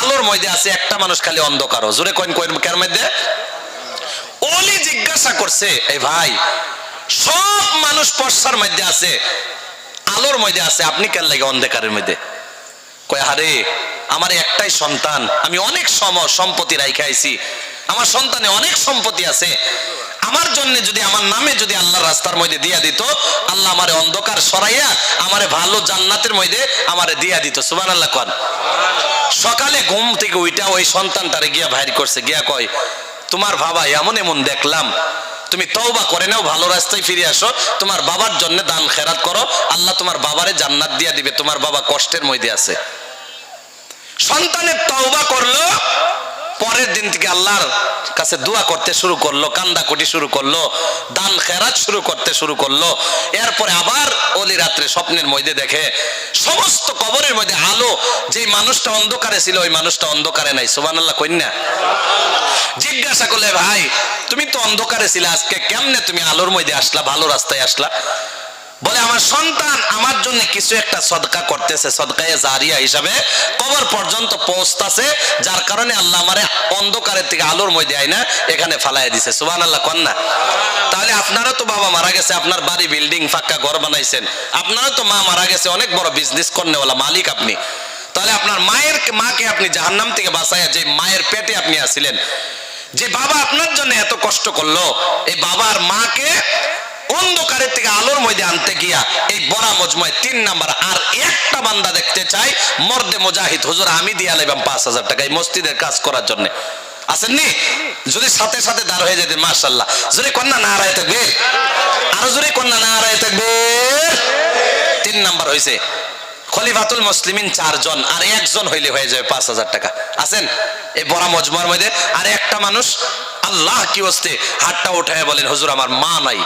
আলোর মধ্যে আছে, একটা মানুষ খালি অন্ধকার। জোরে কইন কইন কার মধ্যে? ওলি জিজ্ঞাসা করছে এই ভাই সব মানুষ পর্সার মধ্যে আছে, আলোর মধ্যে আছে, আপনি কেন লাগে অন্ধকারের মধ্যে? কয় আরে আমার একটাই সন্তান, আমি অনেক সম্পত্তি রাইখা আইছি, আমার সন্তানে অনেক সম্পত্তি আছে, আমার জন্য যদি আমার নামে যদি আল্লাহর রাস্তার মধ্যে দিয়া দিত, আল্লাহ আমারে অন্ধকার সরাইয়া আমারে ভালো জান্নাতের মধ্যে আমারে দিয়া দিত। সুবহানাল্লাহ কোন। সকালে ঘুম থেকে উইটা ওই সন্তানটারে গিয়া বাইর করছে, গিয়া কয় তোমার বাবা এমন এমন দেখলাম, তুমি তওবা করে নাও, ভালো রাস্তায় ফিরে আসো, তোমার বাবার জন্য দান খেরাত করো, আল্লাহ তোমার বাবারে জান্নাত দিয়া দিবে, তোমার বাবা কষ্টের মধ্যে আছে। সন্তানের তওবা করলো, পরের দিন থেকে আল্লাহর কাছে দোয়া করতে শুরু করলো, কান্দাকুটি শুরু করলো, দান খেরাত শুরু করতে শুরু করলো। এরপরে আবার ওলি রাত্রে স্বপ্নের মধ্যে দেখে সমস্ত কবরের মধ্যে আলো, যে মানুষটা অন্ধকারে ছিল ওই মানুষটা অন্ধকারে নাই। সুবহানাল্লাহ কইনা? জিজ্ঞাসা করলে ভাই তুমি তো অন্ধকারে ছিলে, আজকে কেমনে তুমি আলোর মধ্যে আসলা, ভালো রাস্তায় আসলা? বলে আমার সন্তান আমার জন্য কিছু একটা সদকা করতেছে, সদকায়ে জারিয়া হিসাবে কবর পর্যন্ত পৌঁছতাছে, যার কারণে আল্লাহ আমারে অন্ধকারের থেকে আলোর মধ্যে আইনা এখানে ফালাইয়া দিছে। সুবহানাল্লাহ কন্যা। তাহলে আপনারও তো বাবা মারা গেছে, আপনার বাড়ি বিল্ডিং পাক্কা ঘর বানাইছেন, আপনারও তো মা মারা গেছে, অনেক বড় বিজনেস করনেওয়ালা মালিক আপনি। তাহলে আপনার মাকে আপনি জাহান্নাম থেকে বাঁচাইয়া, যে মায়ের পেটে আপনি আছিলেন, যে বাবা আপনার জন্য এত কষ্ট করলো, এই বাবার মাকে অন্ধকারের থেকে আলোর মধ্যে আনতে গিয়া এই বড়া মজময় 3 নাম্বার আর একটা বান্দা দেখতে চাই, মর্দে মুজাহিদ হুজুর আমি দিয়া লাইবাম 5000 টাকা এই মসজিদের কাজ করার জন্য। আসেননি? যদি সাথে সাথে দাঁড় হয়ে যেতেন মাশাআল্লাহ। যদি কন্যা না হারায় থাকবে, আরো যদি কন্যা না হারায় থাকবে। 3 নাম্বার হয়েছে খলিফাতুল মুসলিমিন 4 জন, আর একজন হইলে হয়ে যাবে 5000 টাকা। আছেন এই বড় মজমার মধ্যে? আর একটা মানুষ আল্লাহ কি হস্তে হাতটা উঠায় বলেন হুজুর আমার মা নাই,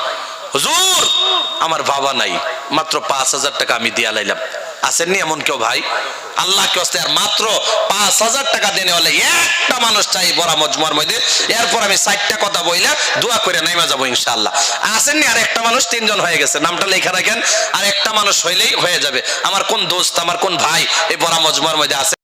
হুজুর আমার বাবা নাই, মাত্র 5000 টাকা আমি দিয়া লাইলাম। আসেননি এমন কেউ ভাই? আল্লাহ কি হস্তে আর মাত্র 5000 টাকা দেনে হলে একটা মানুষ চাই বড় মজমার মধ্যে। এরপর আমি 4টা কথা বইলা দোয়া করে নাইমা যাবো ইনশাআল্লাহ। আসেননি? আর একটা মানুষ 3 জন হয়ে গেছে, নামটা লেখা রাখেন। আর একটা মানুষ হইলেই হয়ে যাবে। আমার কোন দোস্ত, আমার কোন ভাই এই বড় মজমার মধ্যে আছে?